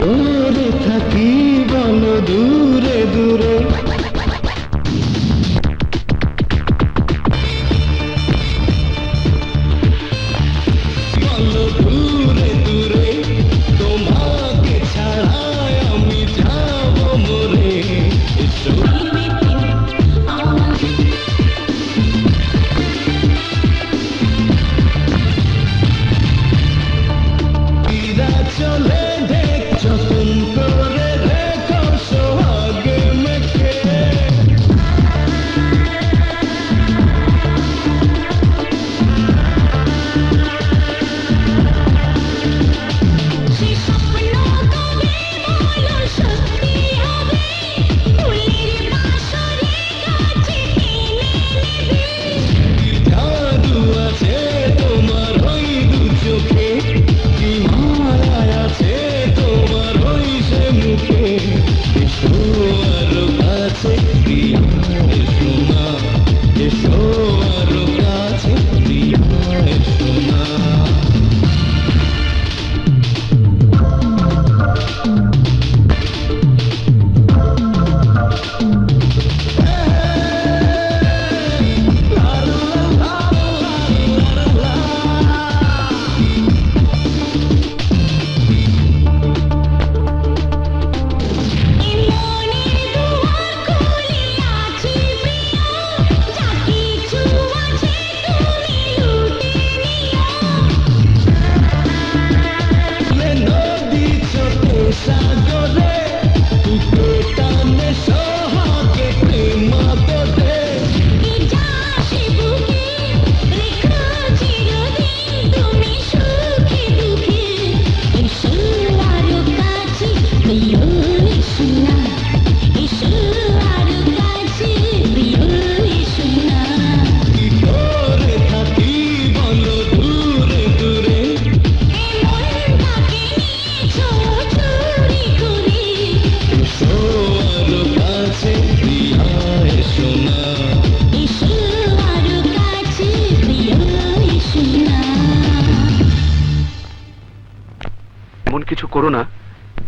[SPEAKER 3] দূরে থাকি বলো দূরে দূরে, বলো দূরে দূরে, তোমাকে ছাড়াই আমি যাব মরে। এসো
[SPEAKER 2] কিছু করো না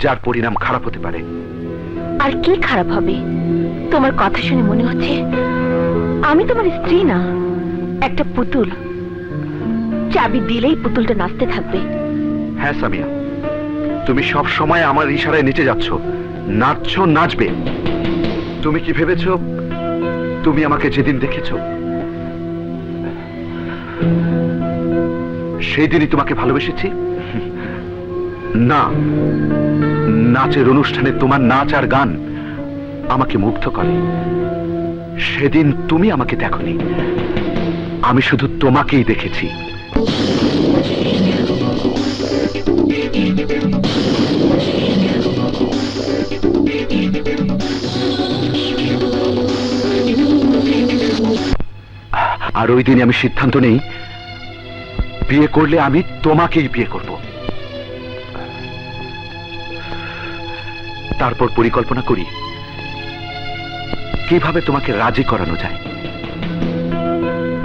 [SPEAKER 2] যার পরিণাম খারাপ হতে পারে।
[SPEAKER 9] আর কি খারাপ হবে? তোমার কথা শুনে মনে হচ্ছে আমি তোমার স্ত্রী না, একটা পুতুল। চাবি দিলেই পুতুলটা নাচতে থাকবে।
[SPEAKER 2] হ্যাঁ সামিয়া, তুমি সব সময় আমার ইশারায় নিচে যাচ্ছ, নাচছো, নাচবে। তুমি কি ভেবেছো তুমি আমাকে যেদিন দেখেছো সেই দিনই তোমাকে ভালোবেসেছি? না, নাচের অনুষ্ঠানে তোমার নাচ আর গান আমাকে মুগ্ধ করে। সেদিন তুমি আমাকে দেখোনি, আমি শুধু তোমাকেই দেখেছি। আর ওই দিনে আমি সিদ্ধান্ত নেই বিয়ে করলে আমি তোমাকেই বিয়ে করব। তারপর পরিকল্পনা করি কিভাবে তোমাকে রাজি করানো যায়।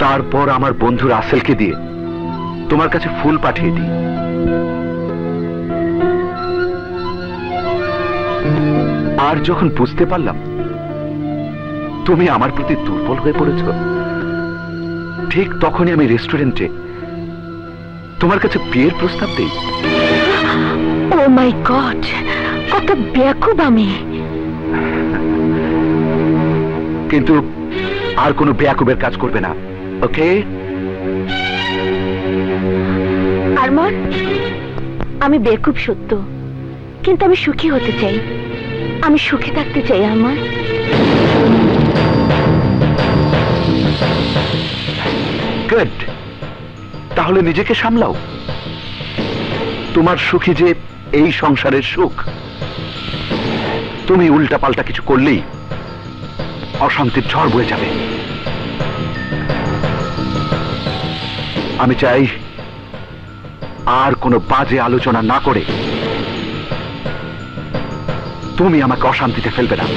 [SPEAKER 2] তারপর আমার বন্ধু রাসেলকে দিয়ে তোমার কাছে ফুল পাঠিয়ে দিই। আর যখন বুঝতে পারলাম তুমি আমার প্রতি দুর্বল হয়ে পড়েছ, ঠিক তখনই আমি রেস্টুরেন্টে তোমার কাছে বিয়ের প্রস্তাব দেই।
[SPEAKER 9] ও মাই গড, কত বেয়াকুব আমি।
[SPEAKER 2] কিন্তু আর কোনো বেয়াকুবের কাজ করবে না, ওকে?
[SPEAKER 9] আরমান, আমি বেকুব সত্য, কিন্তু আমি সুখী হতে চাই। আমি সুখী থাকতে চাই আরমান।
[SPEAKER 2] গুড, তাহলে নিজেকে সামলাও। তোমার সুখী যে এই সংসারের সুখ। তুমি উল্টা পাল্টা কিছু করলেই অশান্তির ঝড় বয়ে যাবে। আমি চাই আর কোনো বাজে আলোচনা না করে তুমি আমাকে অশান্তিতে ফেলবে না।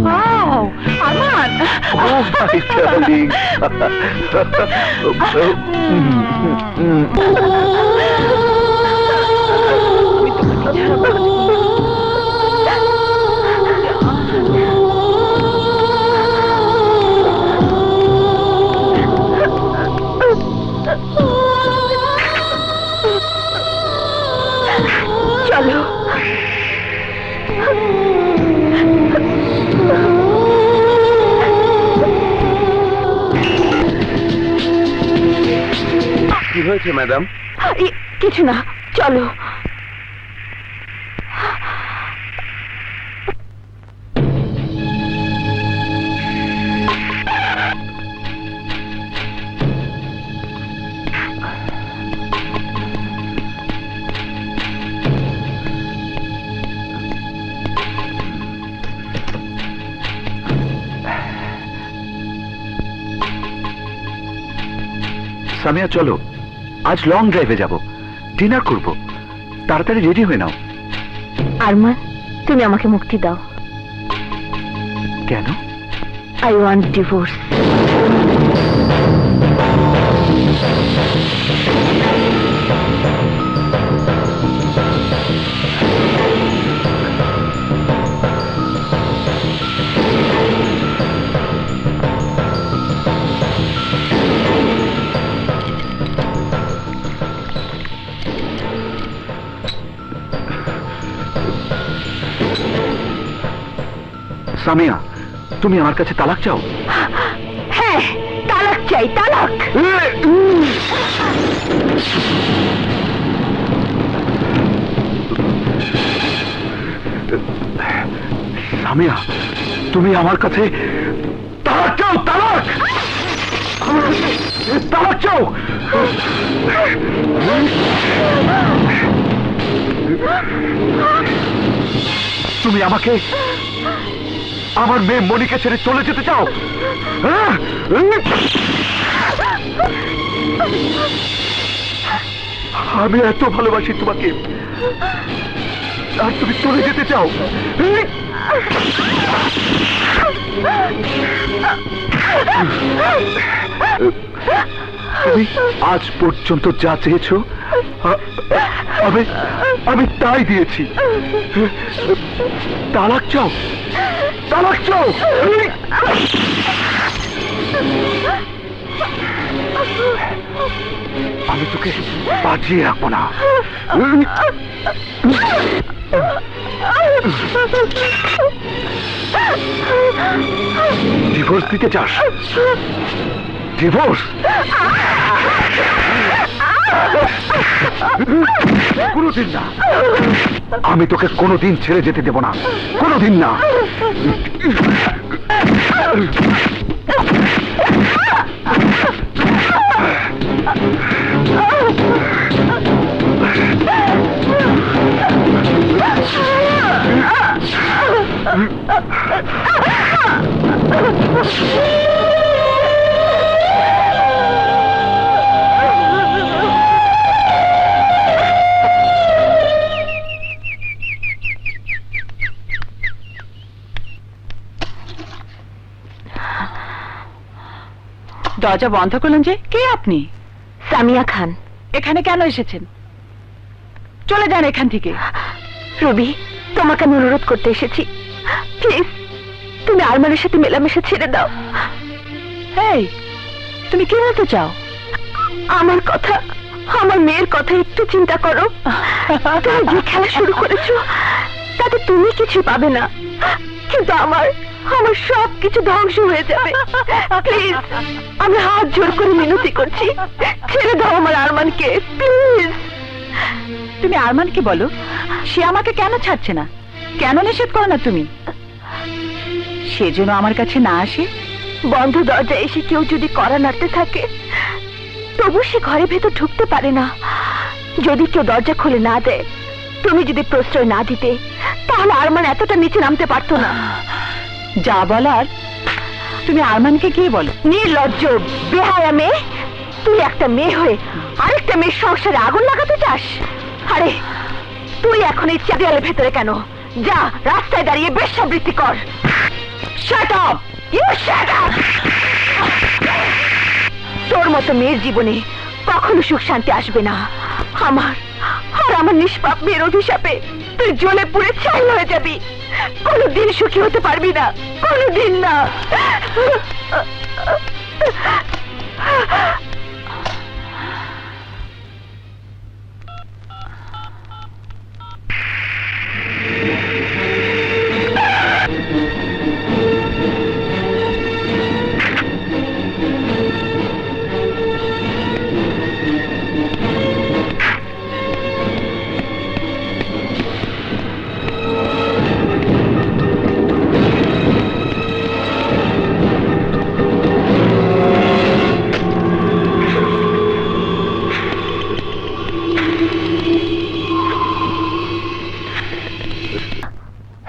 [SPEAKER 8] Wow, Arman!
[SPEAKER 2] Oh, my darling.
[SPEAKER 9] চলো।
[SPEAKER 6] কি হয়েছে ম্যাডাম?
[SPEAKER 9] কিছু না, চলো।
[SPEAKER 2] সামিয়া, চলো, আজ লং ড্রাইভে যাব, ডিনার করব। তাড়াতাড়ি রেডি হয়ে নাও।
[SPEAKER 9] আরমান, তুমি আমাকে মুক্তি দাও।
[SPEAKER 2] কেন?
[SPEAKER 9] I want divorce.
[SPEAKER 5] সামিয়া, তুমি আমার কাছে তালাক চাও?
[SPEAKER 1] হ্যাঁ, তালাক চাই, তালাক।
[SPEAKER 5] সামিয়া, তুমি আমার কাছে তালাক চাও? তালাক? আমার কাছে তালাক চাও? তুমি আমাকে, আমার মেয়ে মনিকে ছেড়ে চলে যেতে চাও? হ্যাঁ? আমি এত ভালোবাসি তোমাকে, আর তুমি চলে যেতে চাও? তুমি আজ পর্যন্ত যা চেয়েছো আমি তাই দিয়েছি। তালাক চাও? তালাক চাও? আমি তোকে বাঁচিয়ে রাখবো না। ডিভোর্স দিতে চাস? ডিভোর্স? কোনোদিন না, আমি তোকে কোনোদিন ছেড়ে যেতে দেব না, কোনোদিন না।
[SPEAKER 8] দরজা বন্ধ করলেন যে? কে আপনি?
[SPEAKER 1] সামিয়া খান।
[SPEAKER 8] এখানে কেন এসেছেন? চলে যান এখান থেকে।
[SPEAKER 1] রবি, তোমাকে আমি অনুরোধ করতে এসেছি, প্লিজ তুমি আরমানের সাথে মেলামেশা ছেড়ে দাও।
[SPEAKER 8] এই, তুমি কি বলতে চাও?
[SPEAKER 1] আমার কথা, আমার মেয়ের কথা একটু চিন্তা করো। তুমি যে খেলা শুরু করেছো তাতে তুমি কিছু পাবে না, কিন্তু আমার সব কিছু ধ্বংস হয়ে যাবে। প্লিজ, আমি হাত জোর করে মিনতি করছি, ছেড়ে দাও আমার আরমানকে, প্লিজ।
[SPEAKER 8] তুমি আরমানকে বলো সে আমাকে কেন ছাড়ছে না, কেন নিষেধ করো না তুমি? সে যেন আমার কাছে না আসে।
[SPEAKER 1] বন্ধ দরজা এসে কেউ যদি কড়া নাড়তে থাকে তবু সে ঘরের ভেতর ঢুকতে পারে না। যদি কেউ দরজা খুলে না দেয়, তুমি যদি প্রশ্রয় না দিতে, তাহলে আরমান এতটা নিচে নামতে পারতো না।
[SPEAKER 8] যা বলার তুমি আরমানকে গিয়ে বলো।
[SPEAKER 1] নির্লজ্জ বেহায়া মেয়ে, তুই একটা মেয়ে হয়ে আরেকটা মেয়ের সংসারে আগুন লাগাতে চাস? আরে তুই এখন এই চাঁদিয়ালের ভেতরে কেন? যা রাস্তায় দাঁড়িয়ে বেশ্যাবৃত্তি কর। Shut up, you shut up. তোর মতো মেয়ের জীবনে কখনো সুখ শান্তি আসবে না। আমার নিষ্পাপ মেয়ের অভিশাপে তুই জ্বলে পুড়ে ছাই হয়ে যাবি। কোনোদিন সুখী হতে পারবি না, কোনোদিন না।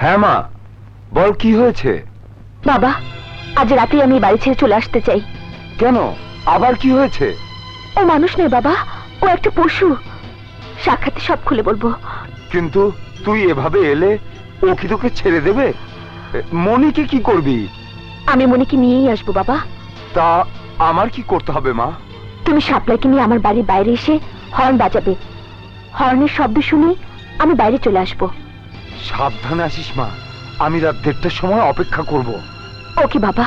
[SPEAKER 6] হ্যাঁ মা, বল কি হয়েছে?
[SPEAKER 1] বাবা, আজ রাতে আমি বাড়ি ছেড়ে চলে আসতে চাই।
[SPEAKER 6] কেন, আবার কি হয়েছে?
[SPEAKER 1] ও মানুষ নয় বাবা, ও একটা পশু। সাক্ষাৎ সব খুলে বলবো।
[SPEAKER 6] কিন্তু তুই এভাবে এলে ও কি তোকে ছেড়ে দেবে? মনিকে কি করবি?
[SPEAKER 1] আমি মনিকে নিয়েই আসবো বাবা।
[SPEAKER 6] তা আমার কি করতে হবে মা?
[SPEAKER 9] তুমি শাপলাকে নিয়ে আমার বাড়ির বাইরে এসে হর্ন বাজাবে। হর্নের শব্দ শুনে আমি বাইরে চলে আসবো।
[SPEAKER 6] সাবধানে আসিস মা, আমি রাত 1:30টার সময় অপেক্ষা করব।
[SPEAKER 9] ওকে বাবা।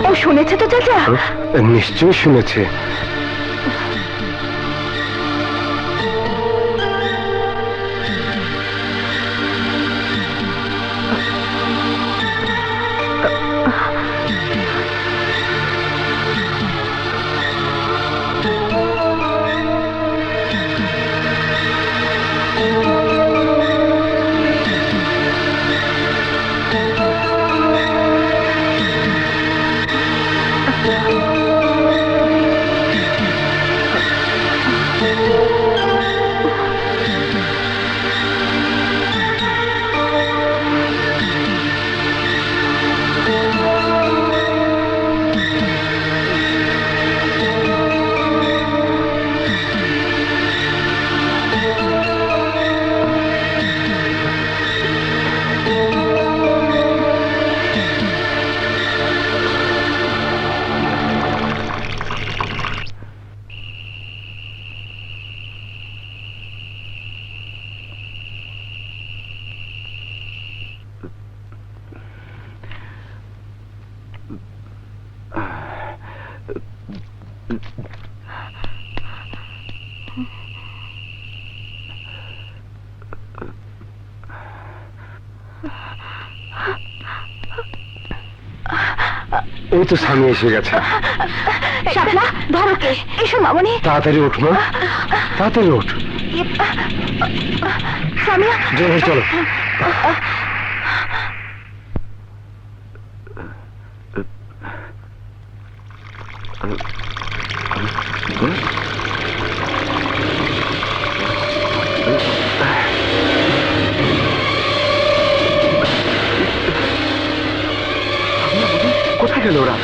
[SPEAKER 9] ও শুনেছে তো চাচা?
[SPEAKER 6] নিশ্চয়ই শুনেছে। এই তো স্বামী এসে গেছে।
[SPEAKER 9] শাপলা ধরো কে? এসো মামনি।
[SPEAKER 6] তাড়াতাড়ি ওঠ মা, তাড়াতাড়ি ওঠ।
[SPEAKER 9] সামিয়া
[SPEAKER 6] চলো।
[SPEAKER 5] কোথায় গেল ওরা?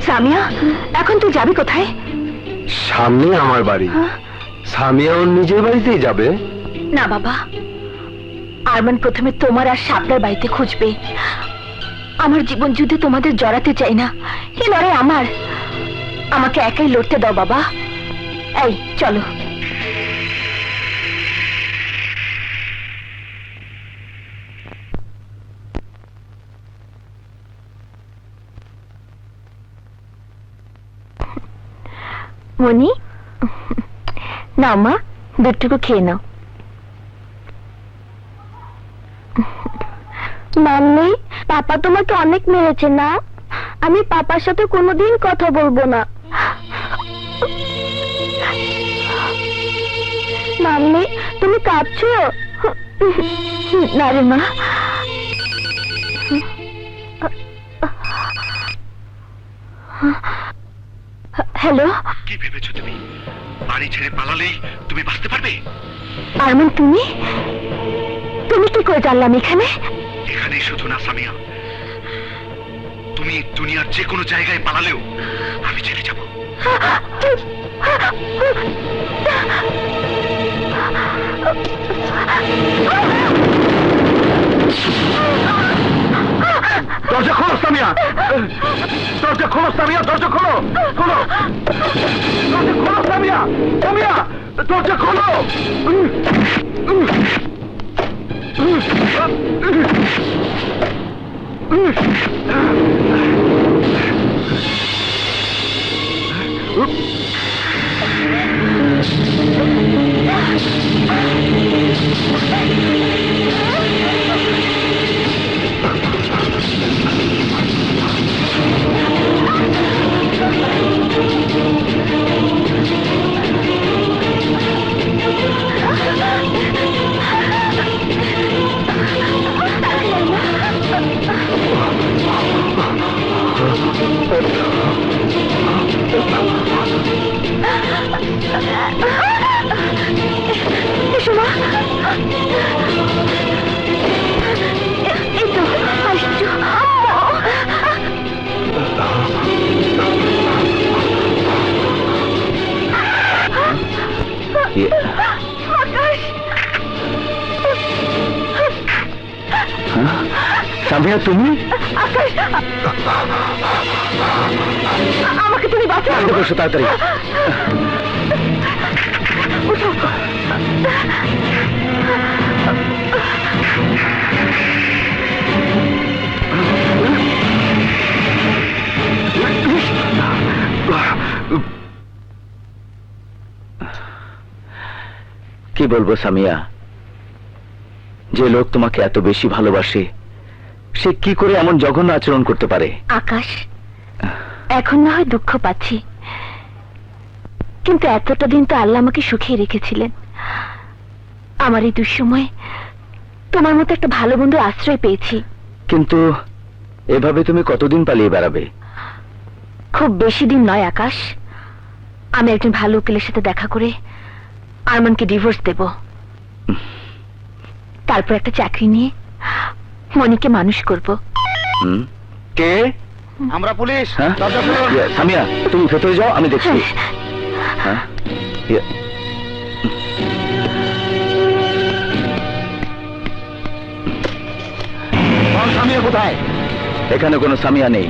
[SPEAKER 1] সামিয়া, এখন তুই যাবি কোথায়?
[SPEAKER 6] সামনে আমার বাড়ি। সামিয়া ওর নিজের বাড়িতেই যাবে।
[SPEAKER 9] না বাবা, আরমান প্রথমে তোমার আর শাপলার বাড়িতে খুঁজবে। আমার জীবন যুদ্ধে তোমাদের জড়াতে চাই না। এই লড়াই আমার, আমাকে একাই লড়তে দাও বাবা। এই চলো। মনি, নাও মা, দুধটুকু খেয়ে নাও। মাম্মি, পাপা তোমাকে অনেক মেরেছে না? আমি পাপার সাথে কোনোদিন কথা বলবো না। মাম্মি, তুমি কাঁদছো? না রে মা। হ্যালো,
[SPEAKER 2] কি ভেবেছো তুমি? বাড়ি ছেড়ে পালালেই তুমি বাঁচতে পারবে?
[SPEAKER 9] আরমান, তুমি তুমি কি করে জানলাম এখানে?
[SPEAKER 2] এখানেই শুধু না সামিয়া, তুমি দুনিয়ার যে কোনো জায়গায় পালালেও আমি ছেড়ে যাব।
[SPEAKER 5] দরজা খোলো সামিয়া, দরজা খোলো সামিয়া, দরজা খোলো, খোলো, দরজা খোলো সামিয়া, সামিয়া, দরজা খোলো। সামিয়া তুমি
[SPEAKER 9] আকাশ, আমাকে তুমি বাঁচাও।
[SPEAKER 5] বসো তাড়াতাড়ি।
[SPEAKER 9] উঠো।
[SPEAKER 5] কি বলবো সামিয়া, যে লোক তোমাকে এত বেশি ভালোবাসে সে কি করে এমন জঘন্য আচরণ করতে পারে?
[SPEAKER 9] আকাশ, এখন না হয় দুঃখ পাচ্ছি, কিন্তু এতটা দিন তো আল্লাহ আমাকে সুখে রেখেছিলেন। আমার এই দুঃসময়ে তোমার মতো একটা ভালো বন্ধু আশ্রয় পেয়েছি।
[SPEAKER 5] কিন্তু এভাবে তুমি কতদিন পালিয়ে বেড়াবে?
[SPEAKER 9] খুব বেশি দিন নয় আকাশ, আমি একজন ভালো উকিলের সাথে দেখা করে আরমানকে ডিভোর্স দেব, তারপর একটা চাকরি নিয়ে মনিকে মানুষ করব।
[SPEAKER 5] কে?
[SPEAKER 2] আমরা পুলিশ।
[SPEAKER 5] হ্যাঁ? সামিয়া তুমি ভেতরে যাও, আমি দেখছি। হ্যাঁ?
[SPEAKER 2] সামিয়া কোথায়?
[SPEAKER 5] এখানে কোনো সামিয়া নেই।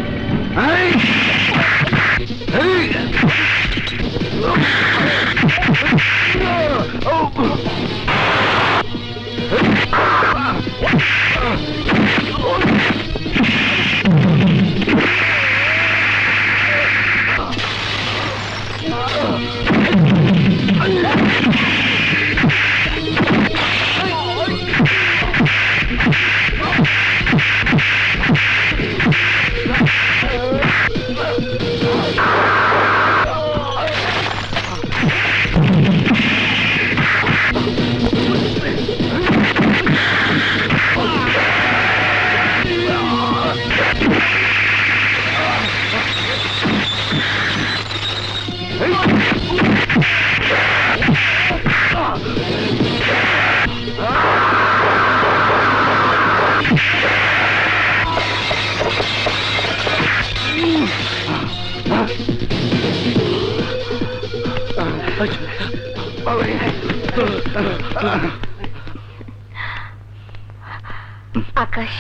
[SPEAKER 9] আকাশ,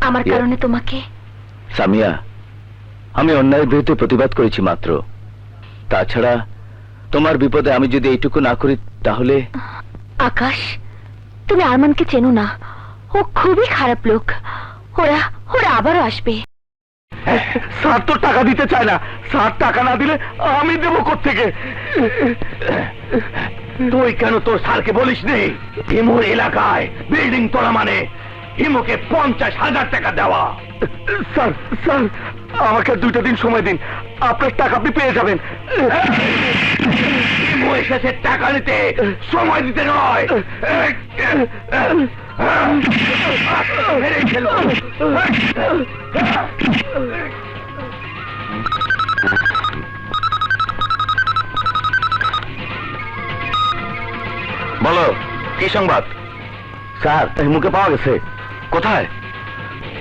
[SPEAKER 9] আমার কারণে তোমাকে।
[SPEAKER 5] সামিয়া, আমি অন্যায়ের বিরুদ্ধে প্রতিবাদ করেছি মাত্র। তাছাড়া তোমার বিপদে আমি যদি এইটুকু না করি তাহলে।
[SPEAKER 9] আকাশ, তুমি আরমানকে চেনো না, ও খুবই খারাপ লোক। ওরা ওরা আবারও আসবে।
[SPEAKER 5] স্যার তো টাকা দিতে চায় না। স্যার টাকা না দিলে আমি দেবো কোত্থেকে?
[SPEAKER 2] তুই কেন তোর স্যারকে বলিস নি হিমুর এলাকায় বিল্ডিং তোলা মানে হিমুকে 50,000 টাকা দেওয়া?
[SPEAKER 5] স্যার স্যার আমাকে 2টা দিন সময় দিন, আপনার টাকা আপনি পেয়ে যাবেন।
[SPEAKER 2] হিমু এসেছে টাকা নিতে, সময় দিতে নয়। মেরেই ফেলবো।
[SPEAKER 5] বলো কি সংবাদ? স্যার হিমুকে পাওয়া গেছে। কোথায়?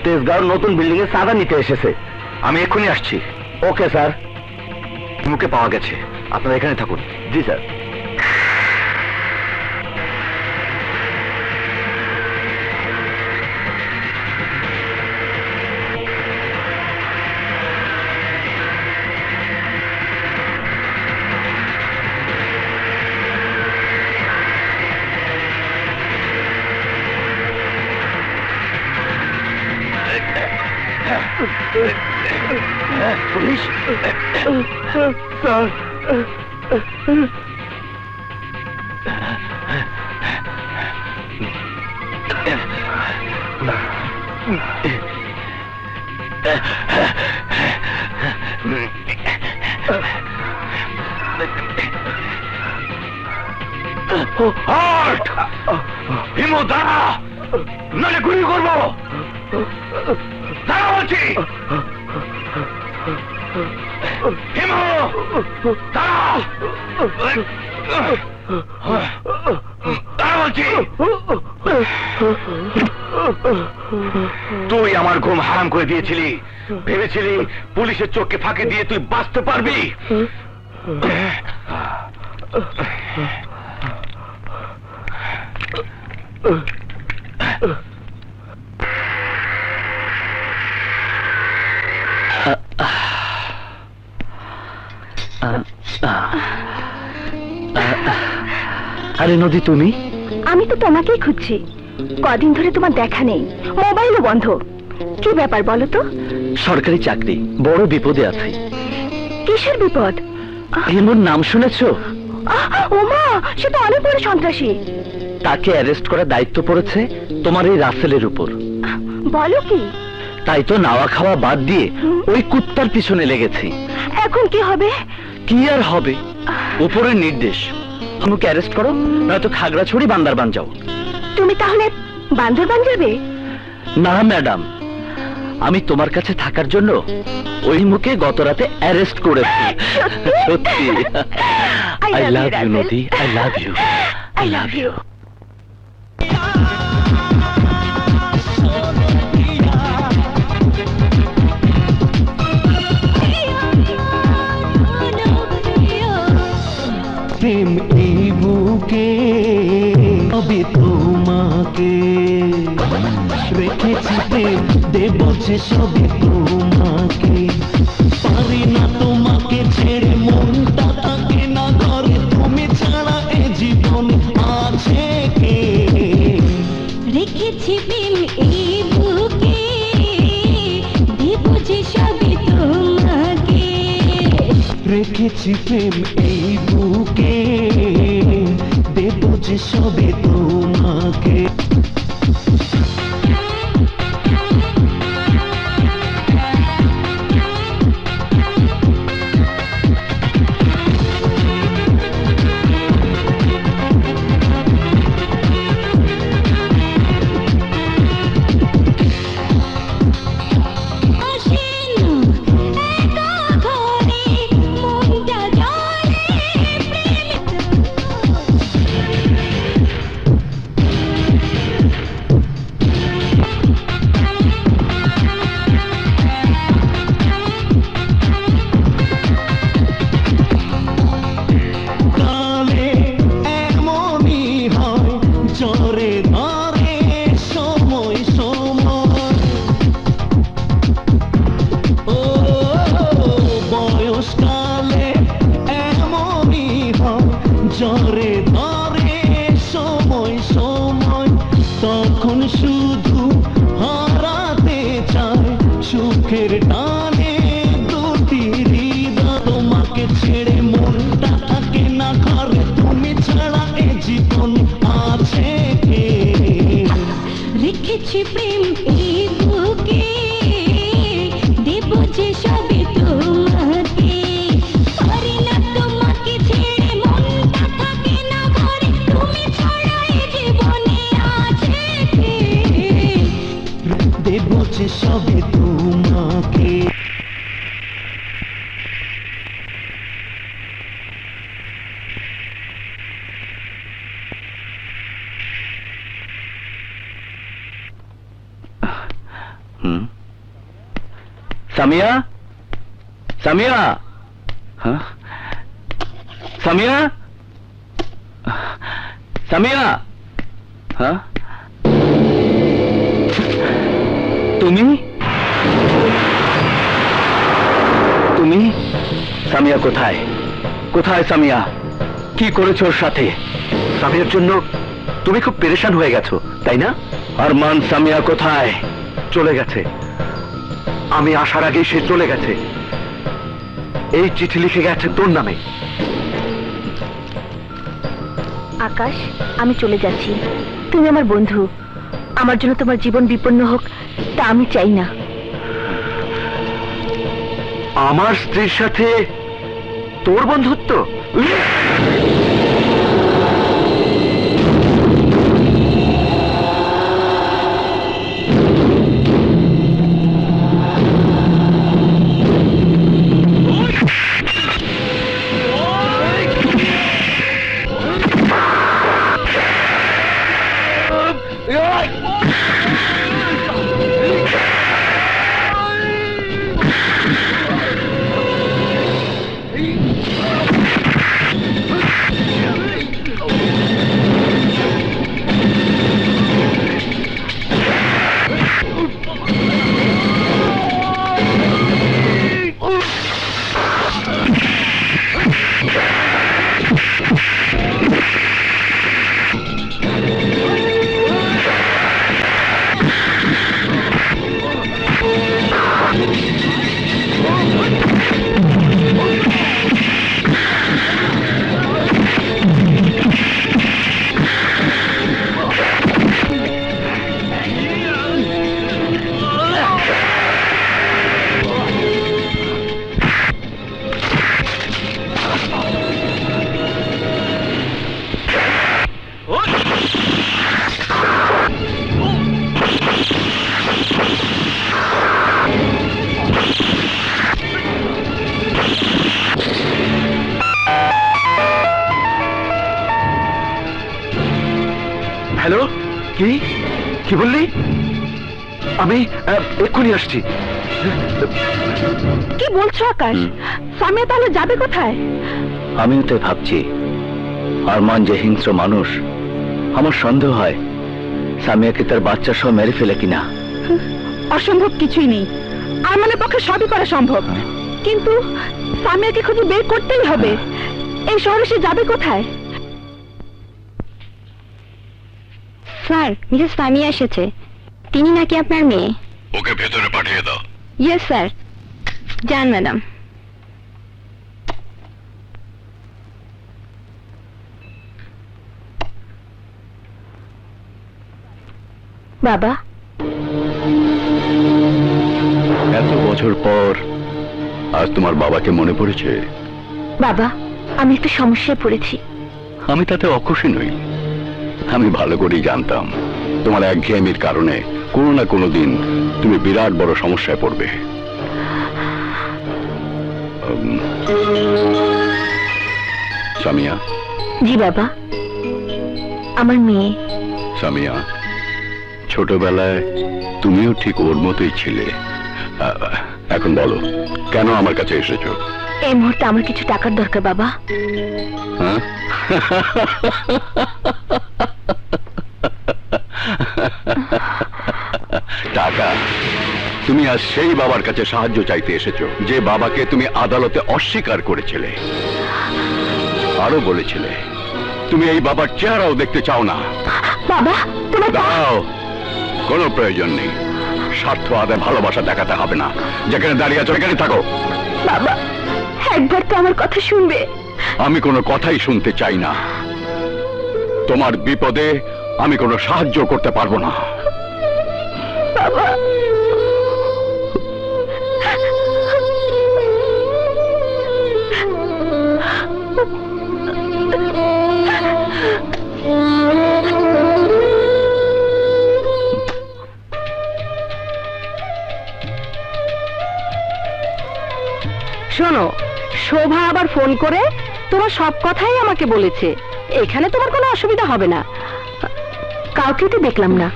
[SPEAKER 5] তেজগাঁও নতুন বিল্ডিং এ চাঁদা নিতে এসেছে।
[SPEAKER 2] আমি এক্ষুনি আসছি।
[SPEAKER 5] Okay sir.
[SPEAKER 2] হিমুকে পাওয়া গেছে, আপনারা এখানে থাকুন।
[SPEAKER 5] জি স্যার।
[SPEAKER 2] পুলিশ?
[SPEAKER 5] স্যার
[SPEAKER 2] হিমু দাঁড়া, নাহলে গুলি করবো। দাঁড়া বলছি। হিমু দাঁড়া, দাঁড়া বলছি। তুই আমার ঘুম হারাম করে দিয়েছিলি, ভেবেছিলি পুলিশের চোখকে ফাঁকি দিয়ে তুই বাঁচতে পারবি। আরে নদী, তুমি?
[SPEAKER 1] আমি তো তোমাকেই খুঁজছি, কদিন ধরে তোমার দেখা নেই, মোবাইলও বন্ধ। কি ব্যাপার বলো তো?
[SPEAKER 2] সরকারি চাকরি, বড় বিপদে আছি।
[SPEAKER 1] কিসের বিপদ?
[SPEAKER 2] হিমুর নাম শুনেছো?
[SPEAKER 1] ওমা, সে তো অনেক বড় সন্ত্রাসী।
[SPEAKER 2] তাকে অ্যারেস্ট করার দায়িত্ব পড়েছে তোমার এই রাসেলের উপর।
[SPEAKER 1] বলো কি?
[SPEAKER 2] তাই তো নাওয়া খাওয়া বাদ দিয়ে ওই কুত্তার পিছনে লেগেছি।
[SPEAKER 1] এখন কি হবে?
[SPEAKER 2] কি আর হবে, উপরের নির্দেশ, আমাকে অ্যারেস্ট করো, নয়তো খাগড়াছড়ি বান্দারবান যাও।
[SPEAKER 1] তুমি তাহলে বান্দরবান যাবে?
[SPEAKER 2] না ম্যাডাম, আমি তোমার কাছে থাকার জন্য ওই মুখে গত রাতে অ্যারেস্ট করেছি। সত্যি। I love you Nodi, I love you, I love you.
[SPEAKER 3] প্রেম এই বুকে আমি তোমাকে রেখেছি, প্রেম দেব যে সবে তোমাকে। পারি না তোমাকে ছেড়ে, মনটা থাকে না ঘরে, তুমি ছাড়া এ জীবন আছে কে?
[SPEAKER 4] রেখেছি প্রেম এই বুকে, দেব যে সবে তোমাকে।
[SPEAKER 3] রেখেছি প্রেম এই বুকে, দেব যে সবে তোমাকে।
[SPEAKER 4] আসে না একা ঘরে, মনটা জলে প্রেমে।
[SPEAKER 3] কালে এমনই হয়, জ্বরে ধরে সময় সময়। ও বয়সকালে এমনই হয়, জ্বরে ধরে সময় সময়। তখন শুধু হারাতে চায় সুখের টানে দুটি হৃদয়। তোমাকে ছেড়ে মনটা থাকে না ঘরে, তুমি ছাড়া এ জীবন আছে কে?
[SPEAKER 4] রেখেছি প্রেম এই বুকে, দেব যে সবে তোমাকে। পারি না তোমাকে ছেড়ে, মনটা থাকে না ঘরে, তুমি ছাড়া এ জীবনে আছে কে?
[SPEAKER 3] দেব যে সবে তোমাকে।
[SPEAKER 2] সামিয়া, সামিয়া, হ্যাঁ সামিয়া, সামিয়া, হ্যাঁ তুমি? তুমি? সামিয়া কোথায়? কোথায় সামিয়া? কি করেছো ওর সাথে? সামিয়ার জন্য তুমি খুব পেরেশান হয়ে গেছো, তাই না? আরমান, সামিয়া কোথায়? চলে গেছে। আমি আসার আগেই সে চলে গেছে। এই চিঠি লিখে গেছে তোর নামে।
[SPEAKER 1] আকাশ, আমি চলে যাচ্ছি। তুমি আমার বন্ধু, আমার জন্য তোমার জীবন বিপন্ন হোক তা আমি চাই না।
[SPEAKER 2] আমার স্ত্রীর সাথে তোর বন্ধুত্ব? কি কি বললি? আমি এক্ষুনি আসছি।
[SPEAKER 1] কি বলছো আকাশ? সামিয়া তাহলে যাবে কোথায়?
[SPEAKER 5] আমিও তো ভাবছি আরমান যে হিংস্র মানুষ, আমার সন্দেহ হয় সামিয়াকে তার বাচ্চা সহ মেরে ফেলে কিনা।
[SPEAKER 1] অসম্ভব কিছুই নেই, আরমানের পক্ষে সবই করা সম্ভব। কিন্তু সামিয়াকে খুঁজে বের করতেই হবে। এই শহরে সে যাবে কোথায়?
[SPEAKER 9] স্যার, মিসেস সামিয়া এসেছে। তিনি নাকি আপনার মেয়ে।
[SPEAKER 2] ওকে ভেতরে পাঠিয়ে দাও।
[SPEAKER 9] Yes sir. যান ম্যাডাম। বাবা,
[SPEAKER 5] এত বছর পর আজ তোমার বাবাকে মনে পড়েছে?
[SPEAKER 9] বাবা, আমি একটু সমস্যায় পড়েছি।
[SPEAKER 5] আমি তাতে অখুশি নই। আমি ভালো করেই জানতাম তোমার একঘেয়েমির কারণে কোনো না কোনো দিন তুমি বিরাট বড় সমস্যায় পড়বে। সামিয়া।
[SPEAKER 9] জি বাবা, আমার মেয়ে।
[SPEAKER 5] সামিয়া, ছোটবেলায় তুমিও ঠিক ওর মতোই ছিলে। এখন বলো, কেন আমার কাছে এসেছো?
[SPEAKER 9] এই মুহূর্তে আমার কিছু টাকার দরকার বাবা।
[SPEAKER 5] হ্যাঁ? টাকা? তুমি আজ সেই বাবার কাছে সাহায্য চাইতে এসেছো যে বাবাকে তুমি আদালতে অস্বীকার করেছিলে, আরো বলেছিলে তুমি এই বাবার চেহারাও দেখতে চাও না।
[SPEAKER 9] বাবা, তোমার
[SPEAKER 5] দাও, কোনো প্রয়োজন নেই। স্বার্থ আদায় ভালোবাসা দেখাতে হবে না। যেখানে দাঁড়িয়ে আছো এখানে থাকো।
[SPEAKER 9] বাবা, একবার তো আমার কথা শুনবে।
[SPEAKER 5] আমি কোনো কথাই শুনতে চাই না। তোমার বিপদে আমি কোনো সাহায্য করতে পারবো না।
[SPEAKER 9] বাবা,
[SPEAKER 1] শোনো, শোভা আবার ফোন করে তোমার সব কথাই আমাকে বলেছে। এখানে তোমার কোনো অসুবিধা হবে না।
[SPEAKER 9] কাউকে তো দেখলাম না।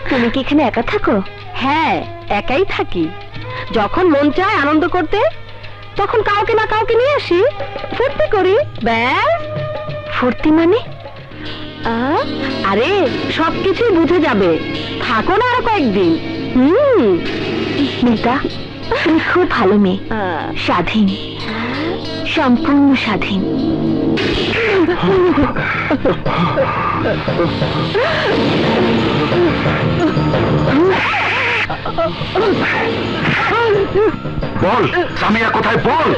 [SPEAKER 9] তুমি কি এখানে একা থাকো?
[SPEAKER 1] হ্যাঁ, একাই থাকি। যখন মন চায় আনন্দ করতে, তখন কাউকে না কাউকে নিয়ে আসি, ফুর্তি করি। ব্যাস।
[SPEAKER 9] ফুর্তি মানে?
[SPEAKER 1] আরে সবকিছুই বুঝে যাবে, থাকো না আরো কয়েকদিন।
[SPEAKER 9] মিতা, তুমি খুব ভালো মেয়ে, স্বাধীন, সম্পূর্ণ স্বাধীন।
[SPEAKER 2] বল সামিয়া কোথায়, বল।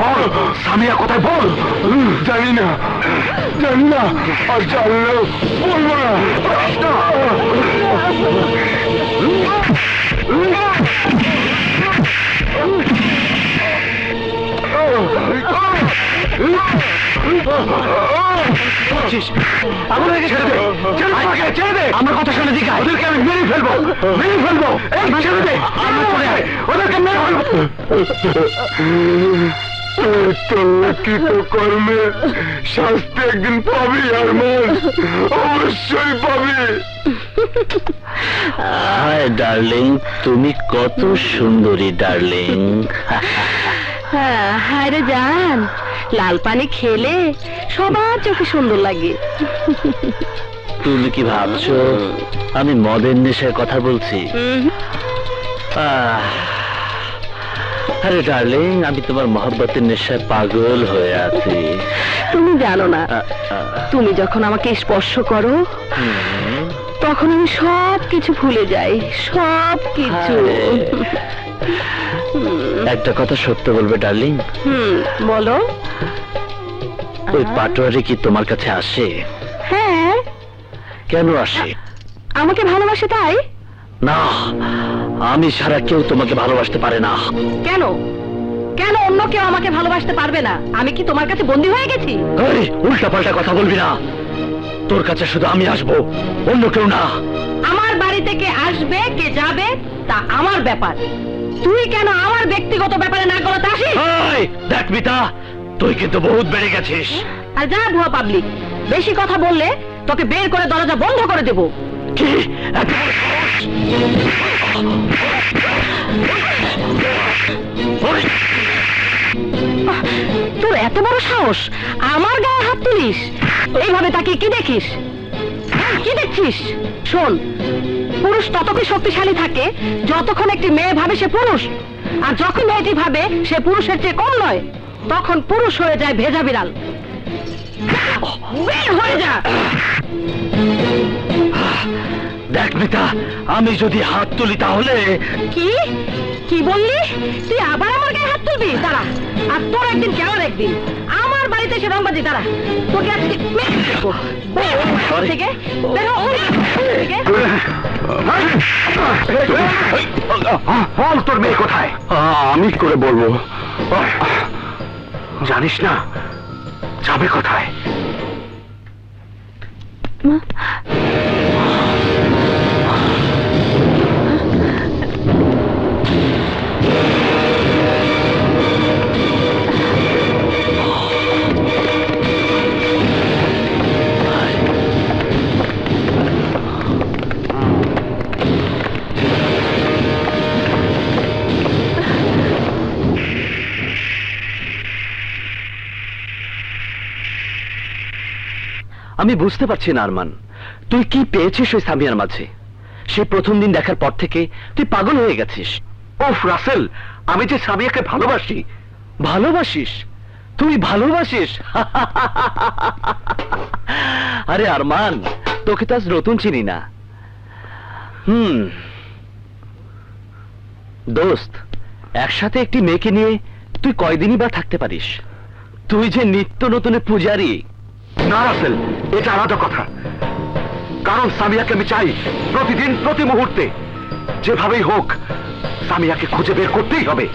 [SPEAKER 2] বল সামিয়া কোথায়, বল।
[SPEAKER 6] জানি না, জানি না, আর জানলেও বলবো না।
[SPEAKER 2] আমার কথা শুনে দিকে ওদেরকে আমি মেরে ফেলবো, মেরে ফেলবো। ছেড়ে দে, ওদেরকে মেরে ফেলবো।
[SPEAKER 6] কৃত কর্মে শাস্তি একদিন পাবি আরমান, অবশ্যই পাবি।
[SPEAKER 5] হাই ডার্লিং, তুমি কত সুন্দরী ডার্লিং।
[SPEAKER 1] হ্যাঁ রে জান, লাল পানি খেলে সবার চোখে সুন্দর লাগে।
[SPEAKER 5] তুমি কি ভাবছো আমি মদের নেশার কথা বলছি? আরে ডার্লিং, আমি তোমার মহব্বতের নেশায় পাগল হয়ে আছি।
[SPEAKER 1] তুমি জানো না, তুমি যখন আমাকে স্পর্শ করো তখন আমি সব কিছু ভুলে যাই, সব কিছু।
[SPEAKER 5] একটা কথা সত্য বলবে ডার্লিং?
[SPEAKER 1] বলো।
[SPEAKER 5] ওই পাটোয়ারি কি তোমার কাছে আসে?
[SPEAKER 1] হ্যাঁ।
[SPEAKER 5] কেন আসে?
[SPEAKER 1] আমাকে ভালোবাসে তাই?
[SPEAKER 5] না, আমি ছাড়া কেউ তোমাকে ভালোবাসতে পারে না।
[SPEAKER 1] কেন? কেন অন্য কেউ আমাকে ভালোবাসতে পারবে না? আমি কি তোমার কাছে বন্দী হয়ে গেছি?
[SPEAKER 5] উল্টা পাল্টা কথা বলবি না। তোর কাছে শুধু আমি আসবো, অন্য কেউ না।
[SPEAKER 1] আমার বাড়ি থেকে আসবে কে যাবে তা আমার ব্যাপার,
[SPEAKER 8] তুই কেন আমার ব্যক্তিগত ব্যাপারে না গলাতে আসিস?
[SPEAKER 2] দেখ মিতা, তুই কিন্তু বহুত বেড়ে গেছিস।
[SPEAKER 8] আর যা ভুয়া পাবলিক, বেশি কথা বললে তোকে বের করে দরজা বন্ধ করে দেব।
[SPEAKER 2] কি এত বড় সাহস? ওই,
[SPEAKER 8] তোর এত বড় সাহস, আমার গায়ে হাত তুলিস? এইভাবে তাকে কি দেখিস? কি দেখছিস? শোন, পুরুষ ততক্ষণ শক্তিশালী থাকে যতক্ষণ একটি মেয়ে ভাবে সে পুরুষ, আর যখন মেয়েটি ভাবে সে পুরুষের চেয়ে কম নয়, তখন পুরুষ হয়ে যায় ভেজা বিড়াল। বের হয়ে যা।
[SPEAKER 2] দেখ মিতা, আমি যদি হাত তুলি তাহলে
[SPEAKER 8] কি কি বললি? তুই আবার আমার গায়ে হাত তুলবি? দাঁড়া, আর তোর একদিন কি আমার একদিন। আমার বাড়িতে এসে রংবাজি, দাঁড়া, তোকে আজকে মেরে ফেলবো। বের হ বাড়ি থেকে, বের হ বাড়ি থেকে।
[SPEAKER 5] বল তোর মেয়ে কোথায়?
[SPEAKER 6] আমি কি করে বলবো?
[SPEAKER 5] জানিস না? যাবে কোথায়?
[SPEAKER 2] আমি বুঝতে পারছি না আরমান, তুই কি পেয়েছিস ওই সামিয়ার মাঝে? সে প্রথম দিন দেখার পর থেকে তুই পাগল হয়ে গেছিস।
[SPEAKER 5] ওফ রাসেল, আমি যে সামিয়াকে ভালোবাসি।
[SPEAKER 2] ভালোবাসিস? তুই ভালোবাসিস? আরে আরমান, তোকে তো আজ নতুন চিনি না। দোস্ত, একসাথে একটি মেয়েকে নিয়ে তুই কয়দিনই বা থাকতে পারিস? তুই যে নিত্য নতুনের পূজারী।
[SPEAKER 5] না রাসেল, এটা আলাদা কথা। কারণ সামিয়াকে আমি চাই প্রতিদিন, প্রতি মুহূর্তে, যেভাবেই হোক সামিয়াকে খুঁজে বের করতেই হবে।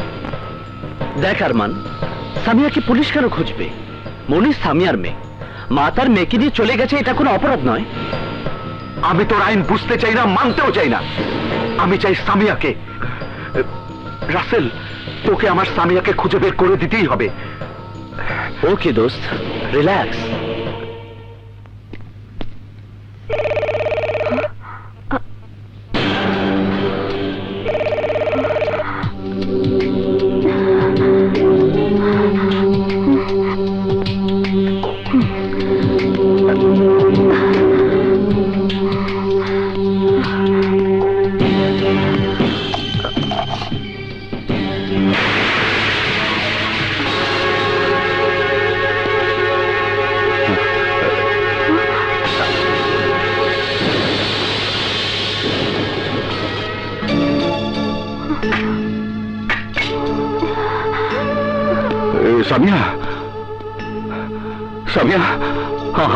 [SPEAKER 2] দেখ আরমান, সামিয়াকে পুলিশ কেন খুঁজবে? মনি সামিয়ার মেয়ে, মা তার মেয়েকে নিয়ে চলে গেছে, এটা কোনো অপরাধ নয়।
[SPEAKER 5] আমি তোর আইন বুঝতে চাই না, মানতেও চাই না। আমি চাই সামিয়াকে। রাসেল, তোকে আমার সামিয়াকে খুঁজে বের করে দিতেই হবে।
[SPEAKER 2] ওকে দোস্ত, রিল্যাক্স।
[SPEAKER 5] সামিয়া, সামিয়া,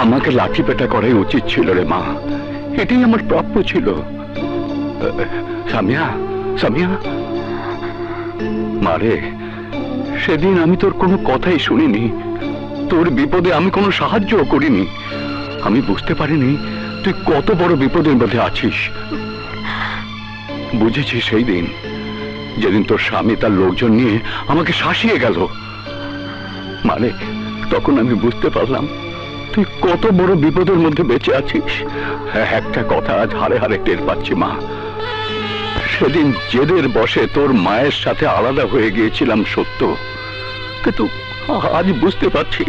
[SPEAKER 5] আমাকে লাঠি পেটা করাই উচিত ছিল রে মা। এটাই আমার প্রাপ্য ছিল। সামিয়া, সামিয়া, মারে, সেদিন আমি তোর কোনো কথাই শুনিনি। তোর বিপদে আমি কোনো সাহায্যও করিনি। আমি বুঝতে পারিনি তুই কত বড় বিপদের মধ্যে আছিস। বুঝেছি সেই দিন, যেদিন তোর স্বামী তার লোকজন নিয়ে আমাকে শাসিয়ে গেল। মানে তখন আমি বুঝতে পারলাম তুই কত বড় বিপদের মধ্যে বেঁচে আছিস। একটা কথা আজ হারে হারে টের পাচ্ছি মা। সেদিন জেদের বশে তোর মায়ের সাথে আলাদা হয়ে গিয়েছিলাম সত্য, কিন্তু আজ বুঝতে পারছি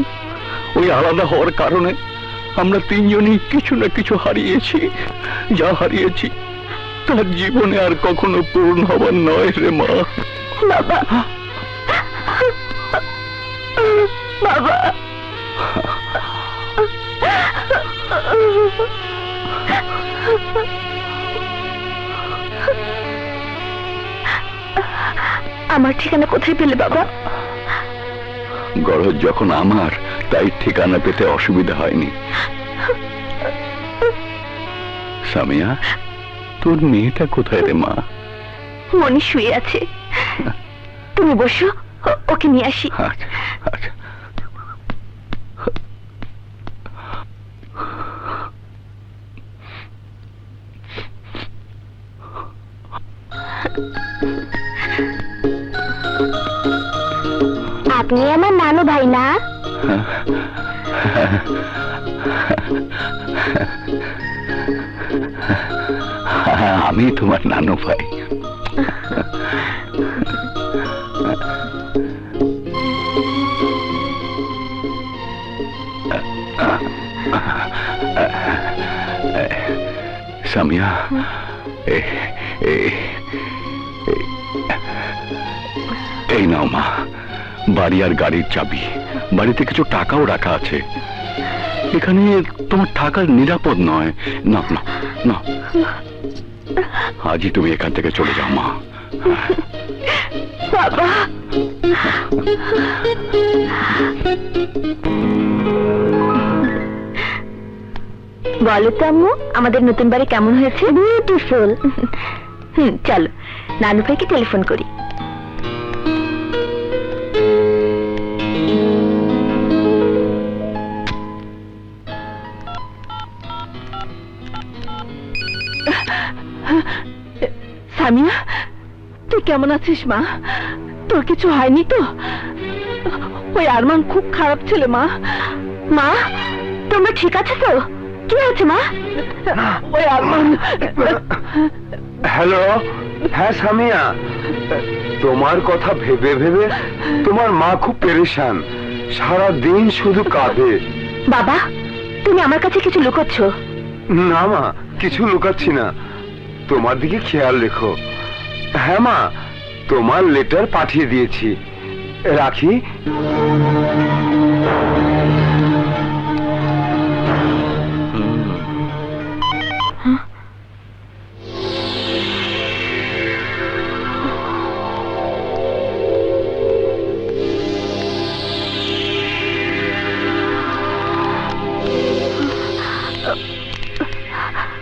[SPEAKER 5] ওই আলাদা হওয়ার কারণে আমরা তিনজনই কিছু না কিছু হারিয়েছি। যা হারিয়েছি তার জীবনে আর কখনো পূর্ণ হবার নয় রে মা।
[SPEAKER 9] বাবা, বাবা, আমার ঠিকানা কোথায় পেলে বাবা?
[SPEAKER 5] গরজ যখন আমার, তাই ঠিকানা পেতে অসুবিধা হয়নি। সামিয়া, তোর মেয়েটা কোথায় রে মা?
[SPEAKER 9] মনি শুয়ে আছে, তুমি বসো, ওকে নিয়ে আসি।
[SPEAKER 5] আচ্ছা, আচ্ছা।
[SPEAKER 1] আপনি আমার নানু ভাই না?
[SPEAKER 5] আমি তোমার নানু ভাই। সামিয়া, এই নাও মা, বাড়ি আর গাড়ির চাবি। বাড়িতে কিছু টাকাও রাখা আছে, এখানে তোমার থাকার নিরাপদ নয়। না না না, আজই তুমি এখান থেকে চলে যাও মা।
[SPEAKER 1] বাবা, বলো তো আম্মু, আমাদের নতুন বাড়ি কেমন হয়েছে? বিউটিফুল। চলো নানু ভাইকে টেলিফোন করি।
[SPEAKER 8] সামিয়া, তুই কেমন আছিস মা? তোর কিছু হয়নি তো? ওই আরমান খুব খারাপ ছেলে মা।
[SPEAKER 1] মা, তোমরা ঠিক আছে তো? কি হয়েছে মা?
[SPEAKER 8] ওই আরমান।
[SPEAKER 6] হ্যালো, হ্যাঁ সামিয়া, তোমার কথা ভেবে ভেবে তোমার মা খুব পেরেশান, সারা দিন শুধু কাঁদে।
[SPEAKER 1] বাবা, তুমি আমার কাছে কিছু লুকোচ্ছ?
[SPEAKER 6] না মা, কিছু লুকাচ্ছি না, তোমার দিকে খেয়াল রেখো। হ্যাঁ মা, তোমার লেটার পাঠিয়ে দিয়েছি, রাখি।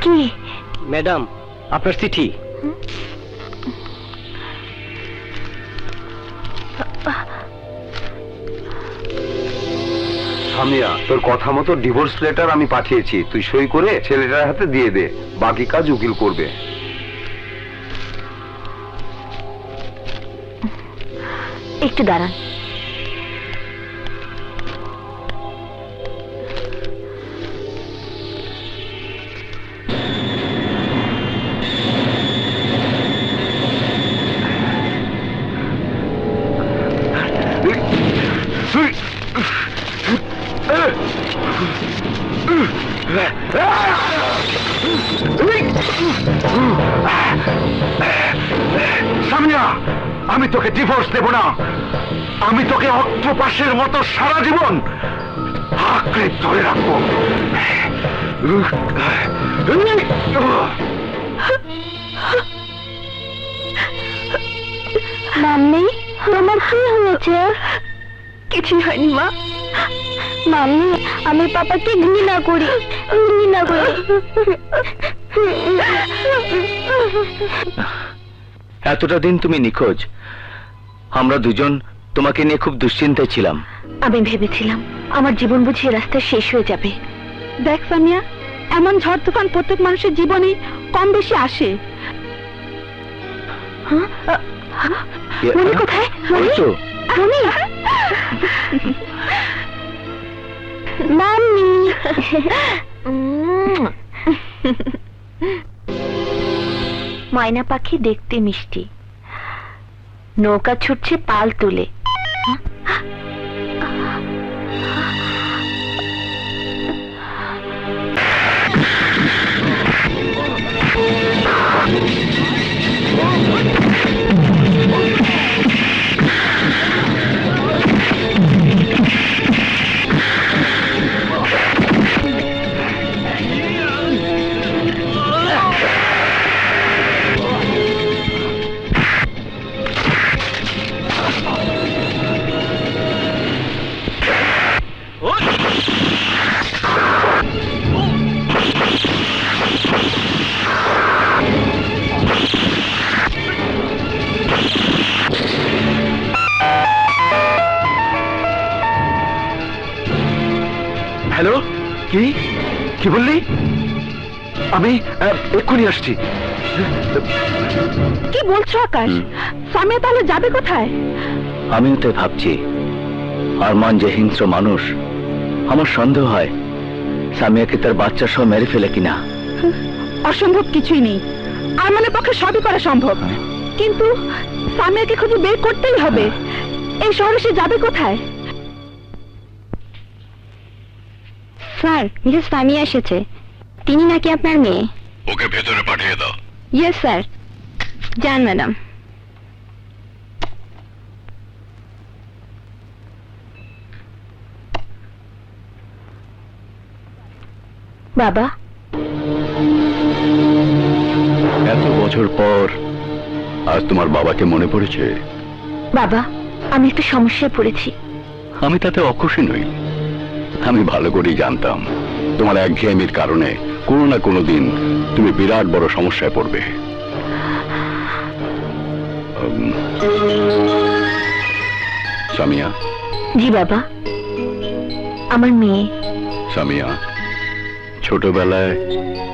[SPEAKER 1] কি?
[SPEAKER 10] ম্যাডাম, আপনার চিঠি।
[SPEAKER 6] সামিয়া, তোর কথা মতো ডিভোর্স লেটার আমি পাঠিয়েছি, তুই সই করে ছেলেটার হাতে দিয়ে দে, বাকি কাজ উকিল করবে।
[SPEAKER 1] একটু দাঁড়ান।
[SPEAKER 2] সামিয়া, আমি তোকে ডিভোর্স দেব না। আমি তোকে অক্টোপাসের মতো সারা জীবন আঁকড়ে ধরে রাখবো।
[SPEAKER 1] মাম্মি, তোমার কি হয়েছে?
[SPEAKER 8] কিছুই হয়নি মা।
[SPEAKER 1] মাম্মি, আমি পাপাকে ঘৃণা করি, ঘৃণা করি।
[SPEAKER 5] এতটা দিন তুমি নিখোঁজ, আমরা দুজন তোমাকে নিয়ে খুব দুশ্চিন্তায় ছিলাম।
[SPEAKER 1] আমি ভেবেছিলাম আমার জীবন বুঝি এই রাস্তায় শেষ হয়ে যাবে।
[SPEAKER 8] দেখ সামিয়া, এমন ঝড় তুফান প্রত্যেক মানুষের জীবনে কম বেশি আসে।
[SPEAKER 1] মনি কোথায়?
[SPEAKER 5] ওই তো।
[SPEAKER 1] মনি, মাম্মি। ময়না পাখি দেখতে মিষ্টি, নৌকা ছুটছে পাল তুলে।
[SPEAKER 2] হ্যালো, কি কি বললি? আমি এক্ষুনি আসছি।
[SPEAKER 8] কি বলছো আকাশ? সামিয়া তাহলে যাবে কোথায়?
[SPEAKER 5] আমিও তো ভাবছি,
[SPEAKER 2] আরমান যে হিংস্র মানুষ, আমার সন্দেহ হয় সামিয়াকে তার বাচ্চা সহ মেরে ফেলে কিনা।
[SPEAKER 1] অসম্ভব কিছুই নেই, আরমানের পক্ষে সবই করা সম্ভব। কিন্তু সামিয়াকে খুঁজে বের করতেই হবে। এই শহরে সে যাবে কোথায়?
[SPEAKER 9] স্যার, মিসেস সামিয়া এসেছে। তিনি নাকি আপনার মেয়ে।
[SPEAKER 2] ওকে ভেতরে পাঠিয়ে দাও।
[SPEAKER 9] Yes sir. যান ম্যাডাম। বাবা,
[SPEAKER 2] এত বছর পর আজ তোমার বাবাকে মনে পড়েছে?
[SPEAKER 9] বাবা, আমি একটা সমস্যায় পড়েছি।
[SPEAKER 2] আমি তাতে অখুশি নই। আমি ভালো করেই জানতাম তোমার একঘেয়েমির কারণে কোনো না কোনো দিন তুমি বিরাট বড় সমস্যায় পড়বে। সামিয়া।
[SPEAKER 9] জি বাবা, আমার মেয়ে।
[SPEAKER 2] সামিয়া, ছোটবেলায়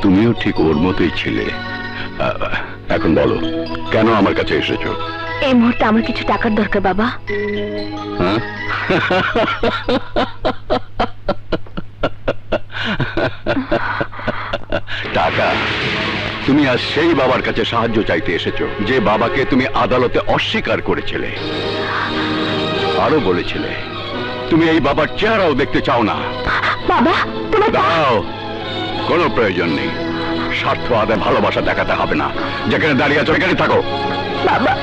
[SPEAKER 2] তুমিও ঠিক ওর মতোই ছিলে। এখন বলো, কেন আমার কাছে এসেছো?
[SPEAKER 9] এই মুহূর্তে আমার কিছু টাকার দরকার বাবা।
[SPEAKER 2] হ্যাঁ? টাকা? তুমি আজ সেই বাবার কাছে সাহায্য চাইতে এসেছো যে বাবাকে তুমি আদালতে অস্বীকার করেছিলে, আরো বলেছিলে তুমি এই বাবার চেহারাও দেখতে চাও না।
[SPEAKER 9] বাবা, তোমার
[SPEAKER 2] দাও, কোনো প্রয়োজন নেই। স্বার্থ আদায় ভালোবাসা দেখাতে হবে না। যেখানে দাঁড়িয়ে আছো সেখানে থাকো।
[SPEAKER 9] বাবা,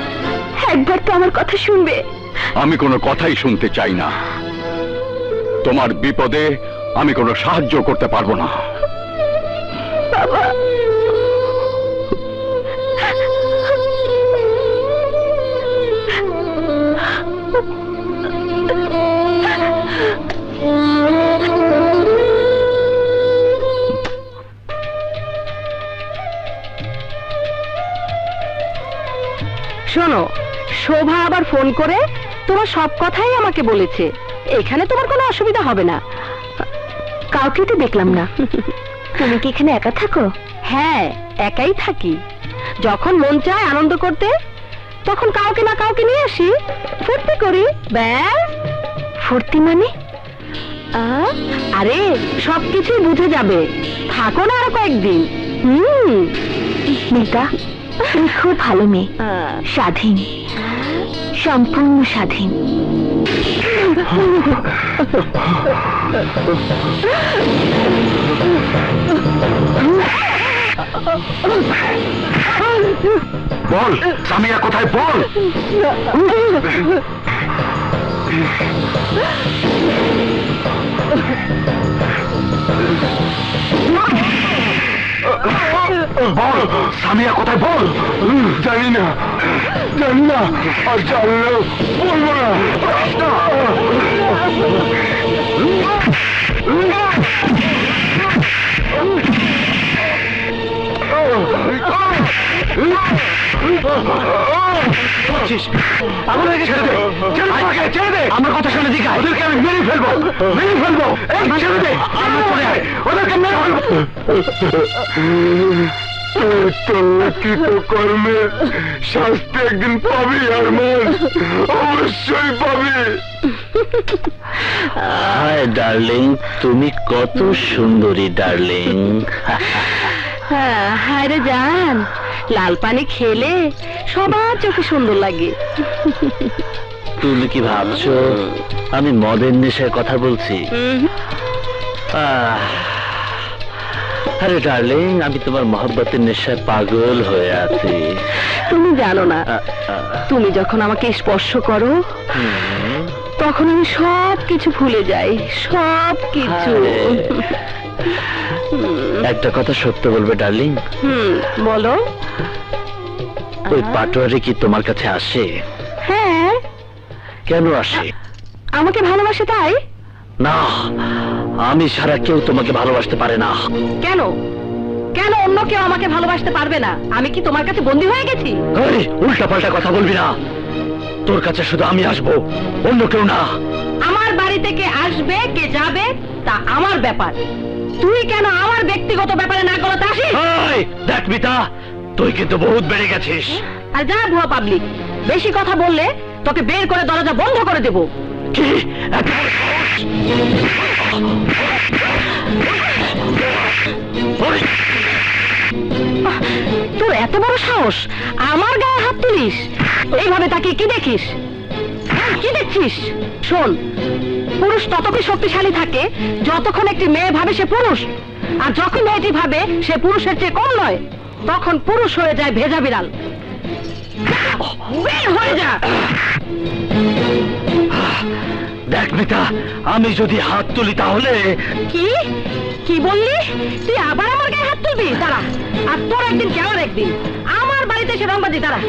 [SPEAKER 9] একবার তো আমার কথা শুনবে।
[SPEAKER 2] আমি কোনো কথাই শুনতে চাই না। তোমার বিপদে আমি কোনো সাহায্য করতে পারবো না।
[SPEAKER 9] বাবা,
[SPEAKER 1] শোনো, শোভা আবার ফোন করে তোমার সব কথাই আমাকে বলেছে। এখানে তোমার কোনো অসুবিধা হবে না।
[SPEAKER 9] কাউকে তো দেখলাম না। তুমি কি এখানে একা থাকো?
[SPEAKER 1] হ্যাঁ, একাই থাকি। যখন মন চায় আনন্দ করতে, তখন কাউকে না কাউকে নিয়ে আসি, ফুর্তি করি। ব্যাস।
[SPEAKER 9] ফুর্তি মানে?
[SPEAKER 1] আরে, সবকিছুই বুঝে যাবে। থাকো না আরো কয়েকদিন।
[SPEAKER 9] মিতা, তুমি খুব ভালো মেয়ে, স্বাধীন, সম্পূর্ণ স্বাধীন।
[SPEAKER 5] বল সামিয়া কোথায়, বল। বল সামিয়া কোথায়, বল।
[SPEAKER 6] জানি না, জানি না, আর জানলেও বলবো না।
[SPEAKER 5] আমার কথা শুনে দিকে ওদেরকে আমি মেরে ফেলবো, মেরে ফেলবো। এই ছেড়ে দে, ওদেরকে মেরে ফেলবো।
[SPEAKER 6] কৃত কর্মে শাস্তি একদিন পাবি আরমান, অবশ্যই পাবি।
[SPEAKER 10] হায় ডার্লিং, তুমি কত সুন্দরী ডার্লিং।
[SPEAKER 1] হ্যাঁ, হায় রে জান, লাল পানি খেলে সবার চোখে সুন্দর লাগে।
[SPEAKER 10] তুমি কি ভাবছো আমি মদের নেশার কথা বলছি? আরে ডার্লিং, আমি তোমার মহব্বতের নেশায় পাগল হয়ে আছি।
[SPEAKER 1] তুমি জানো না, তুমি যখন আমাকে স্পর্শ করো তখন আমি সব কিছু ভুলে যাই, সব কিছু।
[SPEAKER 10] একটা কথা সত্য বলবে ডার্লিং?
[SPEAKER 1] বলো।
[SPEAKER 10] ওই পাটোয়ারি কি তোমার কাছে আসে?
[SPEAKER 1] হ্যাঁ।
[SPEAKER 10] কেন আসে?
[SPEAKER 1] আমাকে ভালোবাসে তাই?
[SPEAKER 10] না, আমি ছাড়া কেউ তোমাকে ভালোবাসতে পারে না।
[SPEAKER 1] কেন? কেন অন্য কেউ আমাকে ভালোবাসতে পারবে না? আমি কি তোমার কাছে বন্দী হয়ে গেছি?
[SPEAKER 10] উল্টা পাল্টা কথা বলবি না। তোর কাছে শুধু আমি আসবো, অন্য কেউ না।
[SPEAKER 1] আমার বাড়ি থেকে আসবে কে যাবে তা আমার ব্যাপার। তুই কেন আমার ব্যক্তিগত ব্যাপারে না গলাতে আসিস?
[SPEAKER 10] দেখ মিতা, তুই কিন্তু বহুত বেড়ে গেছিস।
[SPEAKER 1] আর যা ভুয়া পাবলিক, বেশি কথা বললে তোকে বের করে দরজা বন্ধ করে দেব।
[SPEAKER 10] কি এত বড় সাহস? ওই,
[SPEAKER 8] তোর এত বড় সাহস আমার গায়ে হাত তুলিস? এইভাবে তাকে কি দেখিস? কি দেখছিস? শোন, পুরুষ ততক্ষণ শক্তিশালী থাকে যতক্ষণ একটি মেয়ে ভাবে সে পুরুষ, আর যখন মেয়েটি ভাবে সে পুরুষের চেয়ে কম নয়, তখন পুরুষ হয়ে যায় ভেজা বিড়াল। বের হয়ে যা।
[SPEAKER 10] দেখ মিতা, আমি যদি হাত তুলি তাহলে
[SPEAKER 8] কি কি বললি? তুই আবার আমার গায়ে হাত তুলবি? দাঁড়া, আর তোর একদিন কেন একদিন আমার বাড়িতে এসে রংবাজি। দাঁড়া,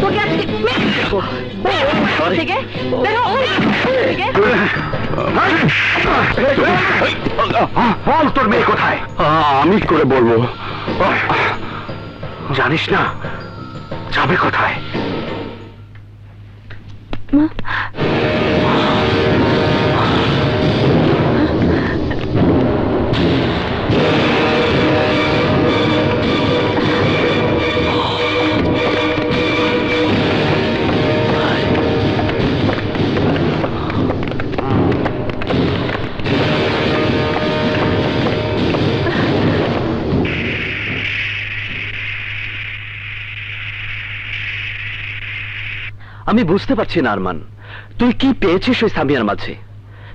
[SPEAKER 8] তোকে আজকে মেরে দেবো। বের হ ঘর থেকে, বের হ ঘর থেকে।
[SPEAKER 2] বল তোর মেয়ে কোথায়?
[SPEAKER 6] আমি কি করে বলবো?
[SPEAKER 2] জানিস না? যাবে কোথায়?
[SPEAKER 10] আমি বুঝতে পারছি না আরমান, তুই কি পেয়েছিস ওই সামিয়ার মাঝে?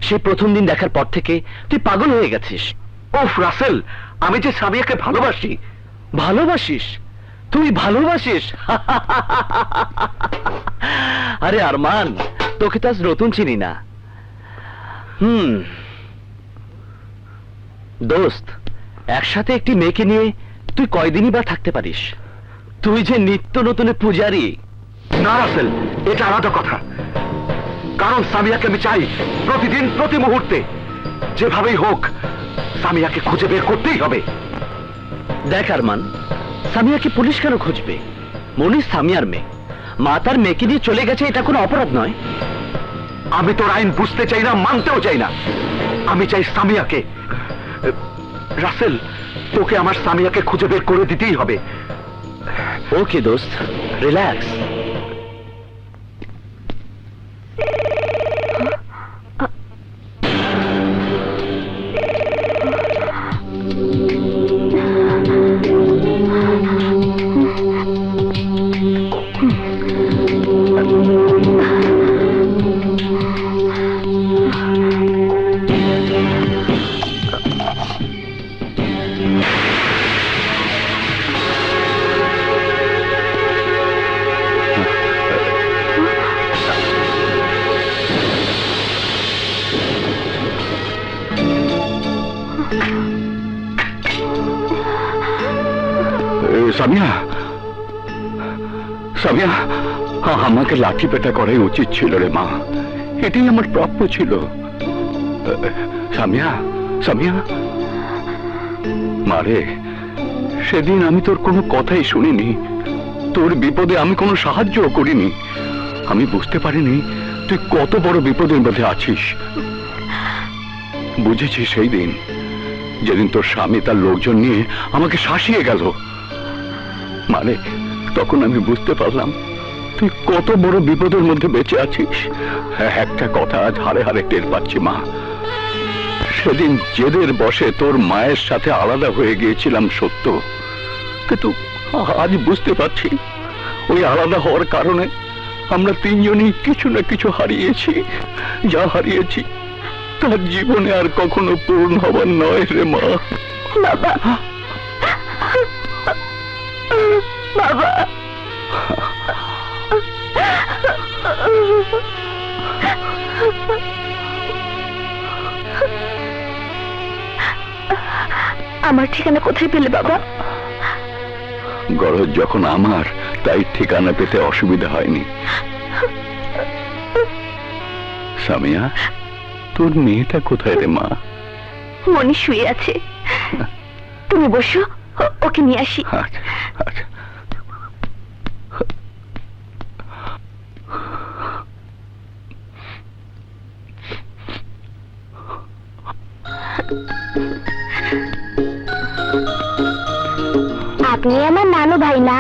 [SPEAKER 10] সেই প্রথম দিন দেখার পর থেকে তুই পাগল হয়ে গেছিস।
[SPEAKER 2] ওফ রাসেল, আমি যে সামিয়াকে ভালোবাসি।
[SPEAKER 10] ভালোবাসিস? তুই ভালোবাসিস? আরে আরমান, তোকে তো আজ নতুন চিনি না। দোস্ত, একসাথে একটি মেয়েকে নিয়ে তুই কয়দিনই বা থাকতে পারিস? তুই যে নিত্য নতুনের পূজারি।
[SPEAKER 2] না রাসেল, এটা আলাদা কথা। কারণ সামিয়াকে আমি চাই প্রতিদিন, প্রতি মুহূর্তে, যেভাবেই হোক সামিয়াকে খুঁজে বের করতেই হবে।
[SPEAKER 10] দেখ আরমান, সামিয়াকে পুলিশ কেন খুঁজবে? মনি সামিয়ার মেয়ে, মা তার মেয়েকে নিয়ে চলে গেছে, এটা কোনো অপরাধ নয়।
[SPEAKER 2] আমি তোর আইন বুঝতে চাই না, মানতেও চাই না। আমি চাই সামিয়াকে। রাসেল, তোকে আমার সামিয়াকে খুঁজে বের করে দিতেই হবে।
[SPEAKER 10] ওকে দোস্ত, রিল্যাক্স।
[SPEAKER 5] সামিয়া, সামিয়া, আমাকে লাঠি পেটা করাই উচিত ছিল রে মা। এটাই আমার প্রাপ্য ছিল। সামিয়া, সামিয়া, মারে, সেদিন আমি তোর কোনো কথাই শুনিনি। তোর বিপদে আমি কোনো সাহায্যও করিনি। আমি বুঝতে পারিনি তুই কত বড় বিপদের মধ্যে আছিস। বুঝেছি সেই দিন, যেদিন তোর স্বামী তার লোকজন নিয়ে আমাকে শাসিয়ে গেল। মানে তখন আমি বুঝতে পারলাম তুই কত বড় বিপদের মধ্যে বেঁচে আছিস। একটা কথা আজ হাড়ে হাড়ে টের পাচ্ছি মা। সেদিন জেদের বসে তোর মায়ের সাথে আলাদা হয়ে গিয়েছিলাম সত্য, কিন্তু আজ বুঝতে পারছি ওই আলাদা হওয়ার কারণে আমরা তিনজনই কিছু না কিছু হারিয়েছি। যা হারিয়েছি তার জীবনে আর কখনো পূর্ণ হবার নয় রে মা।
[SPEAKER 9] বাবা, বাবা, আমার ঠিকানা কোথায় পেলে বাবা?
[SPEAKER 5] গরজ যখন আমার, তাই ঠিকানা পেতে অসুবিধা হয়নি। সামিয়া, তোর মেয়েটা কোথায় রে মা?
[SPEAKER 9] মনি শুয়ে আছে, তুমি বসো, ওকে নিয়ে আসি।
[SPEAKER 5] আচ্ছা, আচ্ছা।
[SPEAKER 9] আপনি আমার নানু ভাই না?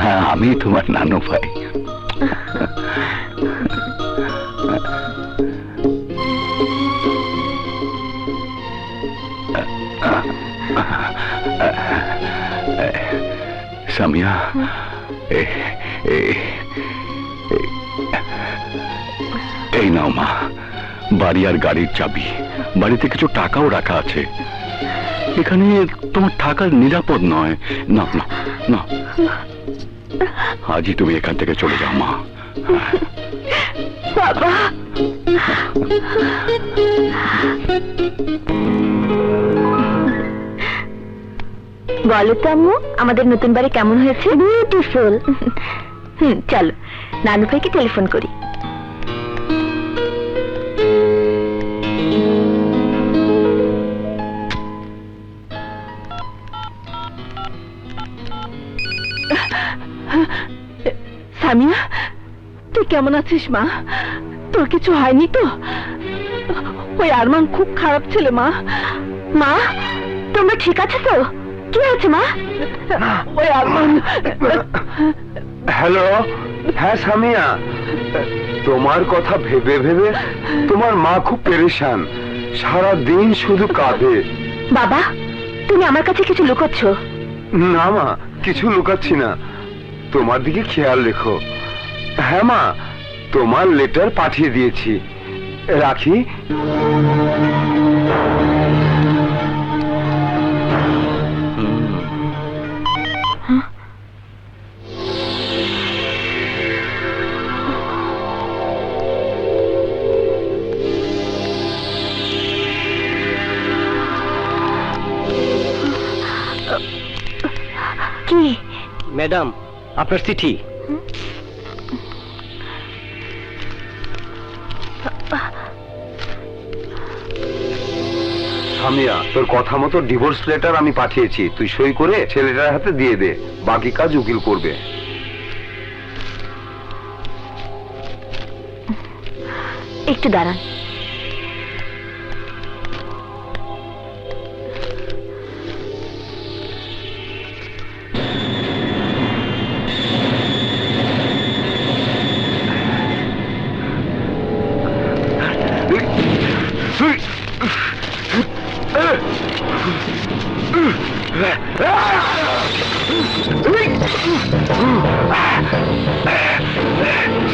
[SPEAKER 5] হ্যাঁ, আমি তোমার নানু ভাই। সামিয়া, এই নাও মা, বাড়ি আর গাড়ির চাবি। বাড়িতে কিছু টাকাও রাখা আছে, এখানে তোমার থাকা নিরাপদ নয়। না না না, আজই তুমি এখান থেকে চলে যাও মা।
[SPEAKER 9] বাবা, বলো তো আম্মু, আমাদের নতুন বাড়ি কেমন হয়েছে? বিউটিফুল। চলো নানু ভাইকে টেলিফোন করি।
[SPEAKER 8] সামিয়া, তুই কেমন আছিস মা? তোর কিছু হয়নি তো? ওই আরমান খুব খারাপ ছেলে মা।
[SPEAKER 9] মা, তোমরা ঠিক আছো তো? কি হয়েছে মা?
[SPEAKER 8] ওই আরমান।
[SPEAKER 6] হ্যালো, হ্যাঁ সামিয়া, তোমার কথা ভেবে ভেবে তোমার মা খুব পেরেশান, সারা দিন শুধু কাঁদে।
[SPEAKER 9] বাবা, তুমি আমার কাছে কিছু লুকোচ্ছ?
[SPEAKER 6] না মা, কিছু লুকাচ্ছি না, তোমার দিকে খেয়াল রেখো। হ্যাঁ মা, তোমার লেটার পাঠিয়ে দিয়েছি, রাখি।
[SPEAKER 9] কি?
[SPEAKER 10] ম্যাডাম, আপনার চিঠি।
[SPEAKER 6] সামিয়া, তোর কথা মতো ডিভোর্স লেটার আমি পাঠিয়েছি, তুই সই করে ছেলেটার হাতে দিয়ে দে, বাকি কাজ উকিল করবে।
[SPEAKER 9] একটু দাঁড়ান।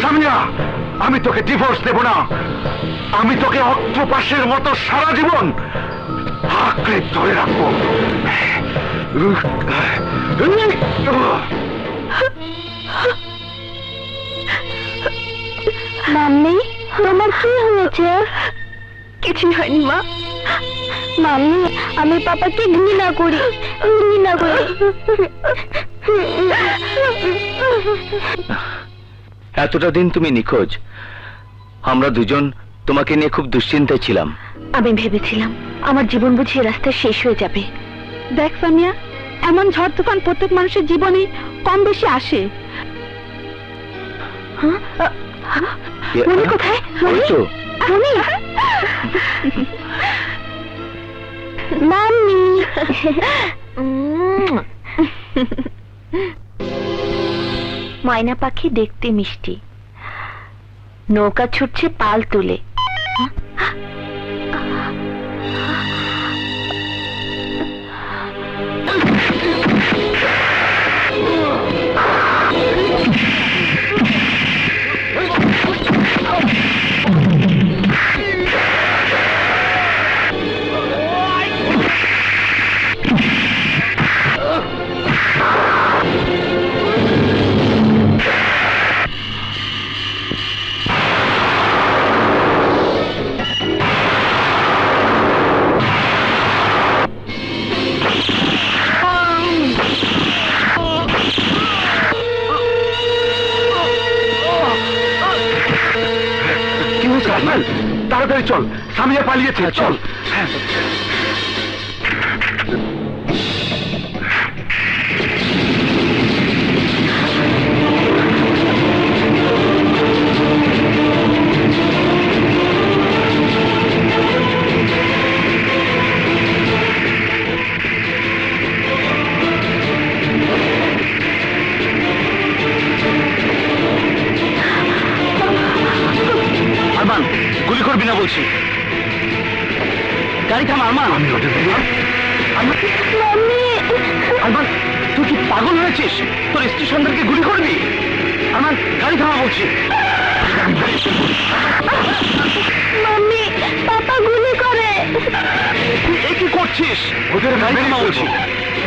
[SPEAKER 5] সামিয়া, আমি তোকে ডিভোর্স দেব না, আমি তোকে অক্টোপাসের মতো সারা জীবন আঁকড়ে ধরে রাখবো।
[SPEAKER 9] মাম্মি, তোমার কি হয়েছে?
[SPEAKER 1] কিছুই হয়নি মা।
[SPEAKER 9] মাম্মি, আমি পাপাকে ঘৃণা করি, ঘৃণা করি।
[SPEAKER 10] এতটা দিন তুমি নিখোঁজ, আমরা দুজন তোমাকে নিয়ে খুব দুশ্চিন্তায় ছিলাম।
[SPEAKER 9] আমি ভেবেছিলাম আমার জীবন বুঝি এই রাস্তায় শেষ হয়ে যাবে।
[SPEAKER 8] দেখ সামিয়া, এমন ঝড় তুফান প্রত্যেক মানুষের জীবনে কম বেশি আসে।
[SPEAKER 9] মনি কোথায়?
[SPEAKER 10] ওই তো।
[SPEAKER 9] মনি, মাম্মি। ময়না পাখি দেখতে মিষ্টি, নৌকা ছুটছে পাল তুলে।
[SPEAKER 5] তাড়াতাড়ি চল, সামিয়া পালিয়েছে, চল।
[SPEAKER 10] করবি না বলছি। গাড়ি থাম আরমান।
[SPEAKER 5] আমি ওদের
[SPEAKER 10] আরমান, তুই কি পাগল হয়েছিস? তোর স্ত্রী সন্তানকে গুলি করবি? আরমান, গাড়ি থামা বলছি।
[SPEAKER 1] মাম্মি, পাপা গুলি করে।
[SPEAKER 10] তুই এ কি করছিস? ওদের গাড়ি থামা বলছি।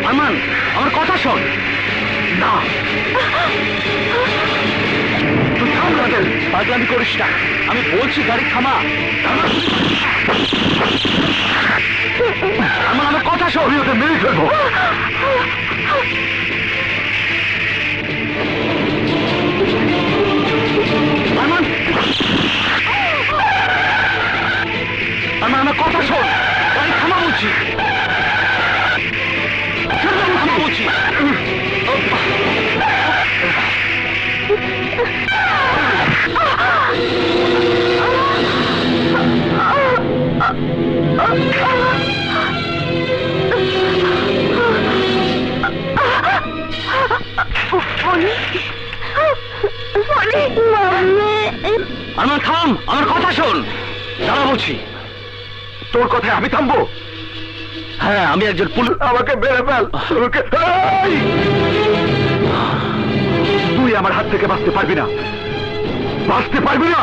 [SPEAKER 10] আরমান, আমার কথা শোন। না, তুই থাম রাজেল, পাগলামি করিস না। আমি বলছি গাড়ি থামা। আমার কথা শোন।
[SPEAKER 5] আমি ওদের মেরে ফেলবো।
[SPEAKER 10] আরমান, আমার কথা শোন। গাড়ি থামা বলছি। থামা বলছি। আরমান থাম, আমার কথা শোন। দাঁড়া বলছি।
[SPEAKER 5] তোর কথায় আমি থামবো?
[SPEAKER 10] হ্যাঁ, আমি একজন পুলিশ।
[SPEAKER 5] আমাকে মেরে ফেল। এই! তুই আমার হাত থেকে বাঁচতে পারবি না, বাঁচতে পারবি না।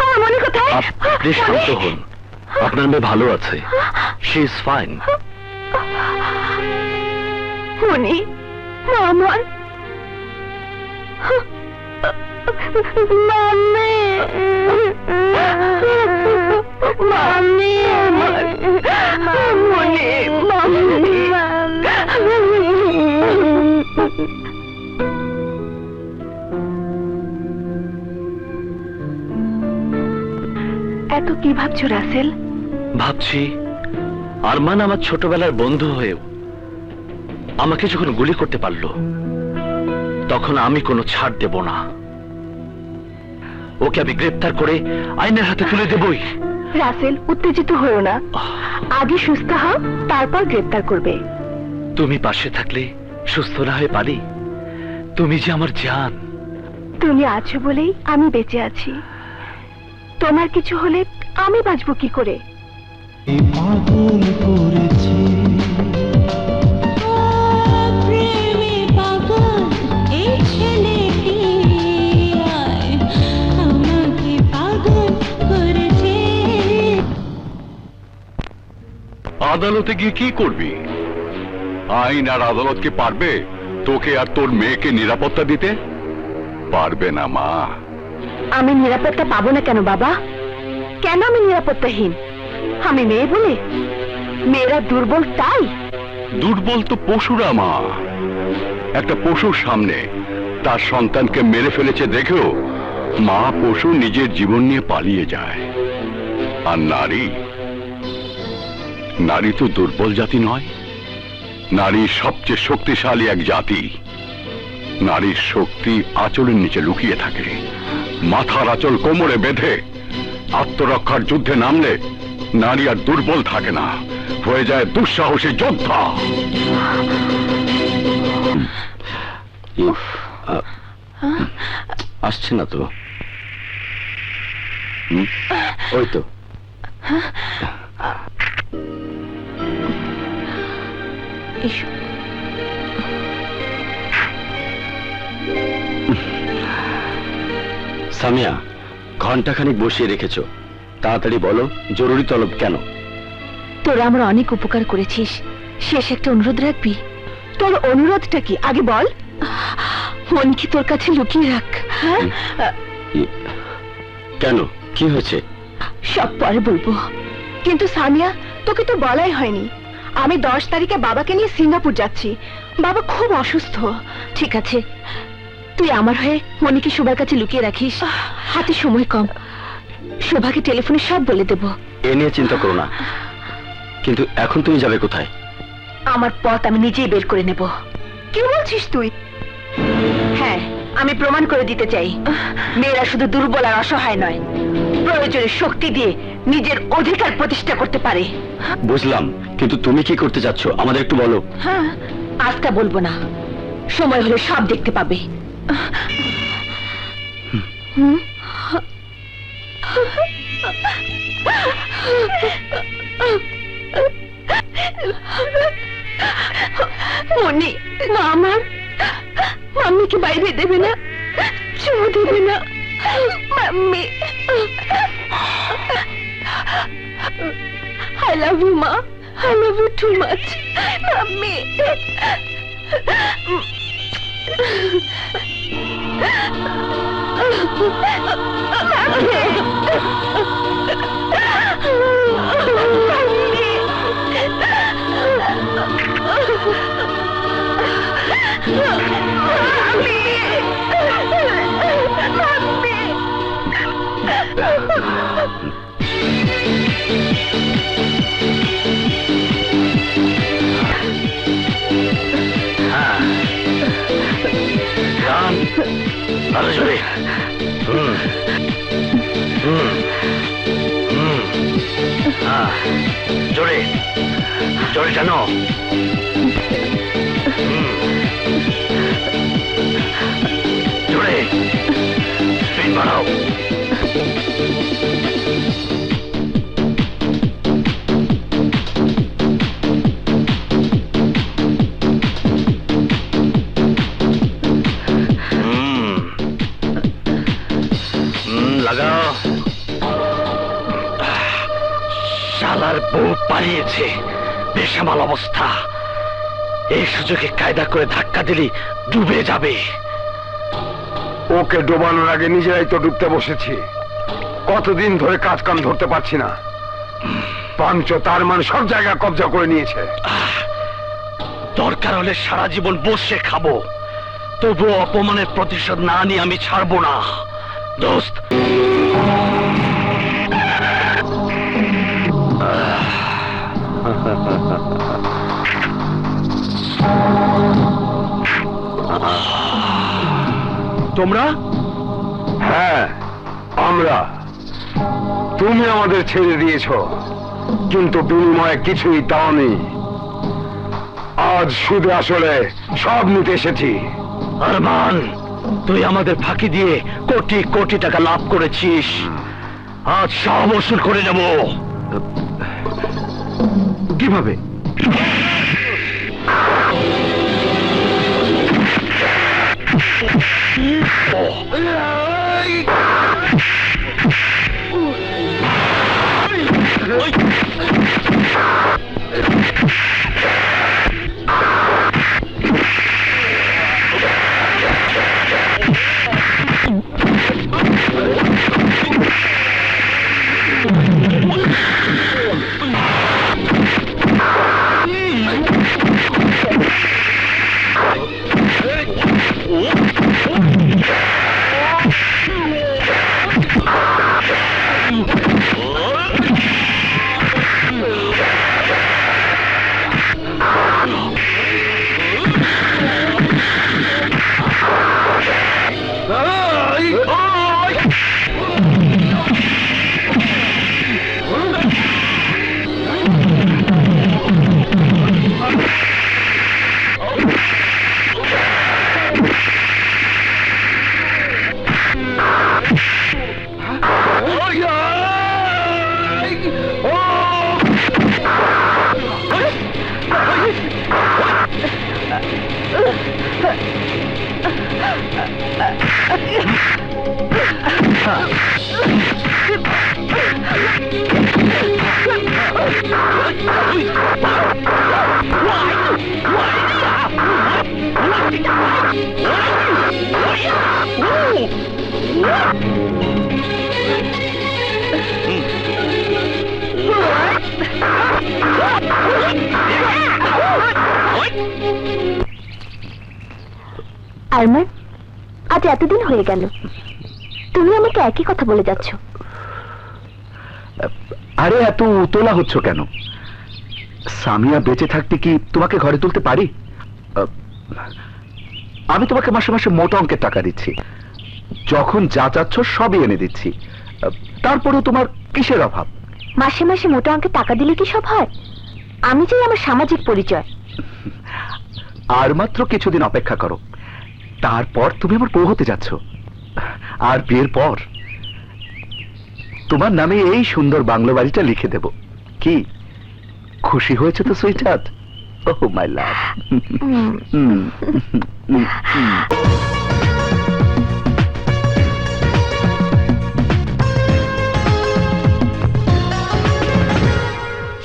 [SPEAKER 1] আমার মনে কোথায়?
[SPEAKER 10] আপনি শান্ত হন। আপনার মেয়ে ভালো আছে। She is fine.
[SPEAKER 1] মনি, আমার মাম্মি, মাম্মি, মনি, মাম্মি। এত কি ভাবছো রাসেল?
[SPEAKER 10] ভাবছি আরমান আমার ছোটবেলার বন্ধু হয়েও আমাকে যখন গুলি করতে পারলো, তখন আমি কোনো ছাড় দেব না। ওকে আমি গ্রেফতার করে আইনের হাতে তুলে দেবই।
[SPEAKER 1] রাসেল, উত্তেজিত হয়েও না। আগে সুস্থ হও, তারপর গ্রেফতার করবে।
[SPEAKER 10] তুমি পাশে থাকলে সুস্থ না হয়ে পারি? তুমি যে আমার জান।
[SPEAKER 1] তুমি আছো বলেই আমি বেঁচে আছি। তোমার কিছু হলে আমি বাঁচবো কি করে?
[SPEAKER 3] পাগল করেছে
[SPEAKER 4] প্রেমে পাগল এই ছেলেটি, আয় আমাকে পাগল করেছে।
[SPEAKER 6] আদালতে গিয়ে কি করবি? আইন আর আদালত কি পারবে তোকে আর তোর মেয়েকে নিরাপত্তা দিতে? পারবে না মা।
[SPEAKER 1] আমি নিরাপত্তা পাবো না কেন বাবা? কেন আমি নিরাপত্তাহীন? আমি মেয়ে বলে? মেয়েরা দুর্বল তাই?
[SPEAKER 6] দুর্বল তো পশুরা মা। একটা পশুর সামনে তার সন্তানকে মেরে ফেলেছে দেখেও মা পশু নিজের জীবন নিয়ে পালিয়ে যায়। আর নারী, নারী তো দুর্বল জাতি নয়। নারী সবচেয়ে শক্তিশালী এক জাতি। নারীর শক্তি আঁচলের নিচে লুকিয়ে থাকে। মাথার আঁচল কোমরে বেঁধে আত্মরক্ষার যুদ্ধে নামলে নারী আর দুর্বল থাকে না, হয়ে যায় দুঃসাহসী যোদ্ধা।
[SPEAKER 10] আসছে না তো? ওই তো।
[SPEAKER 1] এসো।
[SPEAKER 10] সামিয়া, ঘন্টাখানিক বসিয়ে রেখেছো, তাড়াতাড়ি বলো জরুরি তলব কেন?
[SPEAKER 9] তোরা আমার অনেক উপকার করেছিস, শেষ একটা অনুরোধ রাখবি?
[SPEAKER 1] তোর অনুরোধটা কি আগে বল।
[SPEAKER 9] মনিকে তোর কাছে লুকিয়ে রাখ।
[SPEAKER 1] হ্যাঁ?
[SPEAKER 10] কেন, কি হয়েছে?
[SPEAKER 9] সব পরে বলবো।
[SPEAKER 1] কিন্তু সামিয়া, তোকে তো বলাই হয়নি, আমি 10 তারিখে বাবাকে নিয়ে সিঙ্গাপুর যাচ্ছি। বাবা খুব অসুস্থ।
[SPEAKER 9] ঠিক আছে, তুই আমার হয়ে মনিকে শোভার কাছে লুকিয়ে রাখিস। হাতে সময় কম, শোভাকে টেলিফোনে সব বলে দেব।
[SPEAKER 10] এ নিয়ে চিন্তা করো না, কিন্তু এখন তুমি যাবে কোথায়?
[SPEAKER 9] আমার পথ আমি নিজেই বের করে নেব।
[SPEAKER 1] কি বলছিস তুই?
[SPEAKER 9] হ্যাঁ, আমি প্রমাণ করে দিতে চাই মেয়েরা শুধু দুর্বল আর অসহায় নয়, প্রয়োজনে শক্তি দিয়ে নিজের অধিকার প্রতিষ্ঠা করতে পারে।
[SPEAKER 10] বুঝলাম, কিন্তু তুমি কি করতে যাচ্ছ আমাদের একটু বলো।
[SPEAKER 9] হ্যাঁ, আজটা বলবো না, সময় হলে সব দেখতে পাবে।
[SPEAKER 1] মনি, মা আমার মাম্মিকে বাইরে দেবে না, চুমু দেবে না। Mummy, I love you, Ma. I love you too much. Mommy.
[SPEAKER 10] আরো জোরে। জোরে জোরে টানো। জোরে স্পিড বাড়াও। লাগাও। শালার বউ পালিয়েছে, বেসামাল অবস্থা। এই সুযোগে কায়দা করে ধাক্কা দিলি ডুবে যাবে।
[SPEAKER 6] ওকে ডোবানোর আগে নিজেরাই তো ডুবতে বসেছি। কতদিন ধরে কাজ কাম ধরতে পারছি না। পাঞ্চ তার মান সব জায়গা কবজা করে নিয়েছে।
[SPEAKER 10] দরকার হলে সারা জীবন বসে খাবো, তবুও অপমানের প্রতিশোধ না নিয়ে আমি ছাড়বো না। দোস্ত,
[SPEAKER 2] তোমরা?
[SPEAKER 6] হ্যাঁ, আমরা। তুমি আমাদের ছেড়ে দিয়েছো, কিন্তু বিনিময়ে কিছুই দাওনি। আজ শুধু আসলে সব নিতে এসেছি।
[SPEAKER 10] আরমান, তুই আমাদের ফাঁকি দিয়ে কোটি কোটি টাকা লাভ করেছিস। আজ সব ওসুল করে নেব।
[SPEAKER 2] কিভাবে?
[SPEAKER 1] আরমান, আজ এতদিন হয়ে গেল, তুমি আমাকে একই কথা বলে যাচ্ছ।
[SPEAKER 5] আরে এত উতলা হচ্ছ কেন? সামিয়া বেঁচে থাকতে কি তোমাকে ঘরে তুলতে পারি? আমি তোমাকে মাসে মাসে মোটা অঙ্কের টাকা দিচ্ছি, যখন যা চাচ্ছ সবই এনে দিচ্ছি, তারপরেও তোমার কিসের অভাব?
[SPEAKER 1] মাসে মাসে মোটা অঙ্কের টাকা দিলে কি সব হয়? আমি চাই আমার সামাজিক পরিচয়।
[SPEAKER 5] আর মাত্র কিছুদিন অপেক্ষা করো, তারপর তুমি আমার বউ হতে যাচ্ছ। আর বিয়ের পর তোমার নামে এই সুন্দর বাংলো বাড়িটা লিখে দেব। কি খুশি হয়েছে তো সুইটহার্ট? ওহ মাই লাভ।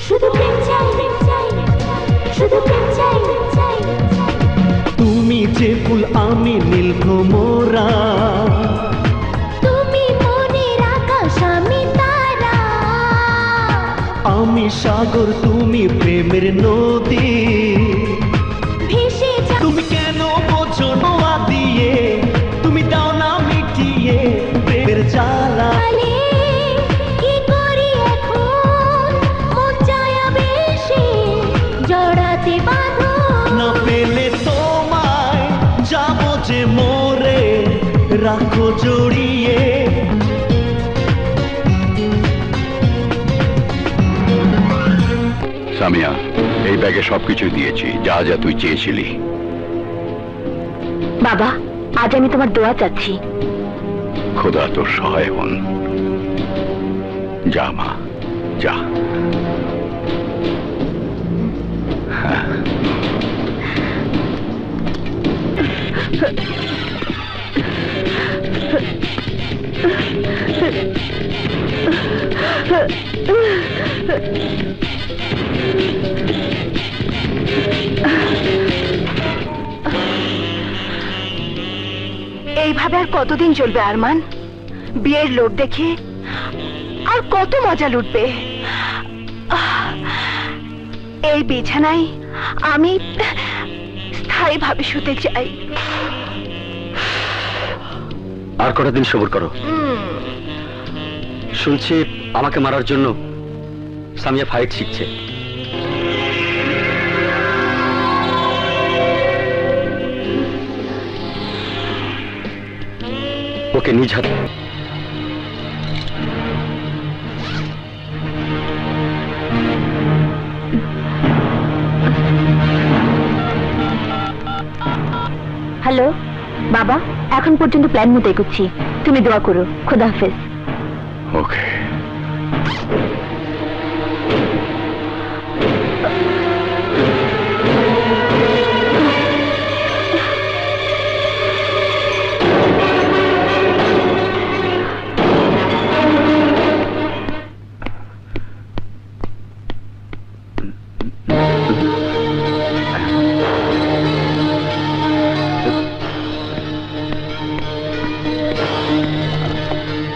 [SPEAKER 4] শুধু প্রেম চাই, শুধু প্রেম চাই,
[SPEAKER 3] তুমি যে ফুল আমি নীল ভ্রমরা,
[SPEAKER 4] তুমি মনের আকাশ আমি তারা,
[SPEAKER 3] আমি সাগর তুমি প্রেমের নদী।
[SPEAKER 4] ভেসে যা
[SPEAKER 3] তুমি কেন বোঝো নোয়া দিয়ে, তুমি দাও না মিটিয়ে প্রেমের জ্বালা।
[SPEAKER 4] বলে, কি করি এখন মন চায় বেশি জড়াতে বাঁধো।
[SPEAKER 3] না পেলে তোমায় যাবো যে মোরে, রাখো জড়িয়ে।
[SPEAKER 11] সামিয়া, এই ব্যাগে সবকিছু দিয়েছি, যা যা তুই চেয়েছিলি।
[SPEAKER 1] বাবা, আজ আমি তোমার দোয়া চাচ্ছি।
[SPEAKER 11] খোদা তোর সহায় হন। যা মা, যা।
[SPEAKER 1] এইভাবে আর কতদিন চলবে আরমান? বিয়ের লোক দেখে আর কত মজা লুটবে? এই বিছানায় আমি স্থায়ীভাবে শুতে চাই।
[SPEAKER 10] আর কটা দিন সবুর করো। শুনছি আমাকে মারার জন্য সামিয়া ফাইট শিখছে। ওকে নিজ হাতে
[SPEAKER 1] হ্যালো বাবা, এখন পর্যন্ত প্ল্যান মতো এগোচ্ছি, তুমি দোয়া করো। খোদা হাফেজ।
[SPEAKER 11] ওকে।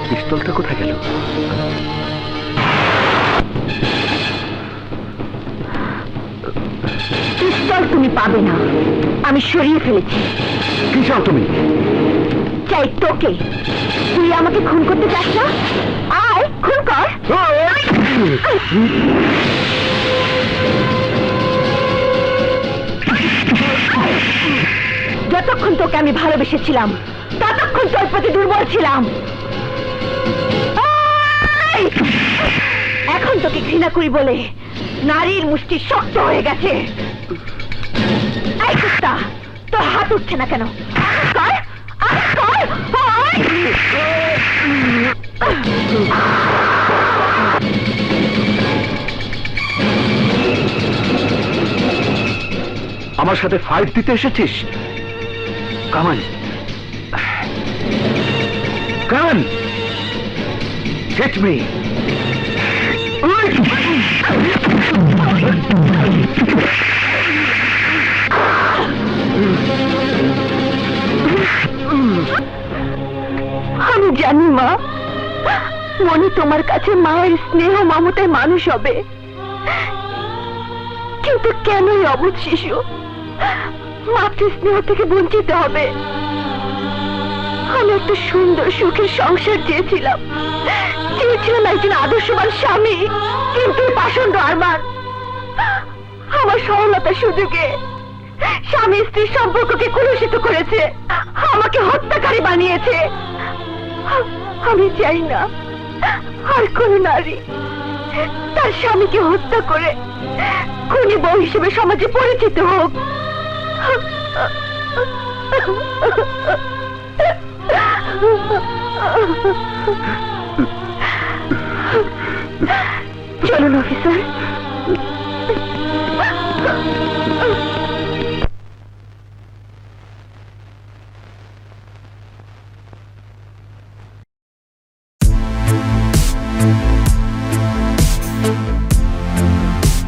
[SPEAKER 5] পিস্তলটা কোথায় গেল?
[SPEAKER 1] পিস্তল তুমি পাবে না, আমি সরিয়ে ফেলেছি।
[SPEAKER 5] কি চাও তুমি?
[SPEAKER 1] চাই তোকে। তুই আমাকে খুন করতে চাস না? আয় খুন কর। যতক্ষণ তোকে আমি ভালোবেসেছিলাম ততক্ষণ তোর প্রতি দুর্বল ছিলাম। এখন তোকে ঘৃণা করি বলে নারীর মুষ্টি শক্ত হয়ে গেছে। এই কুত্তা, তোর হাত উঠছে না কেন? কর, কর,
[SPEAKER 5] আমার সাথে ফাইট দিতে এসেছিস? কামান, কামান, হিট মি।
[SPEAKER 1] আমি জানি মা, মনে তোমার কাছে মায়ের স্নেহ মমতায় মানুষ হবে, কিন্তু কেন এই অবুধ শিশু মাতৃ স্নেহ থেকে বঞ্চিত হবে? আমি একটা সুন্দর সুখের সংসার চেয়েছিলাম, চেয়েছিলাম একজন আদর্শবান স্বামী, কিন্তু এই পাষণ্ড আরমান আমার সরলতার সুযোগে স্বামী স্ত্রীর সম্পর্ককে কলুষিত করেছে, আমাকে হত্যাকারী বানিয়েছে। আমি চাই না আর কোন নারী তার স্বামীকে হত্যা করে খুনি বউ হিসেবে সমাজে পরিচিত হোক। চলুন অফিসার।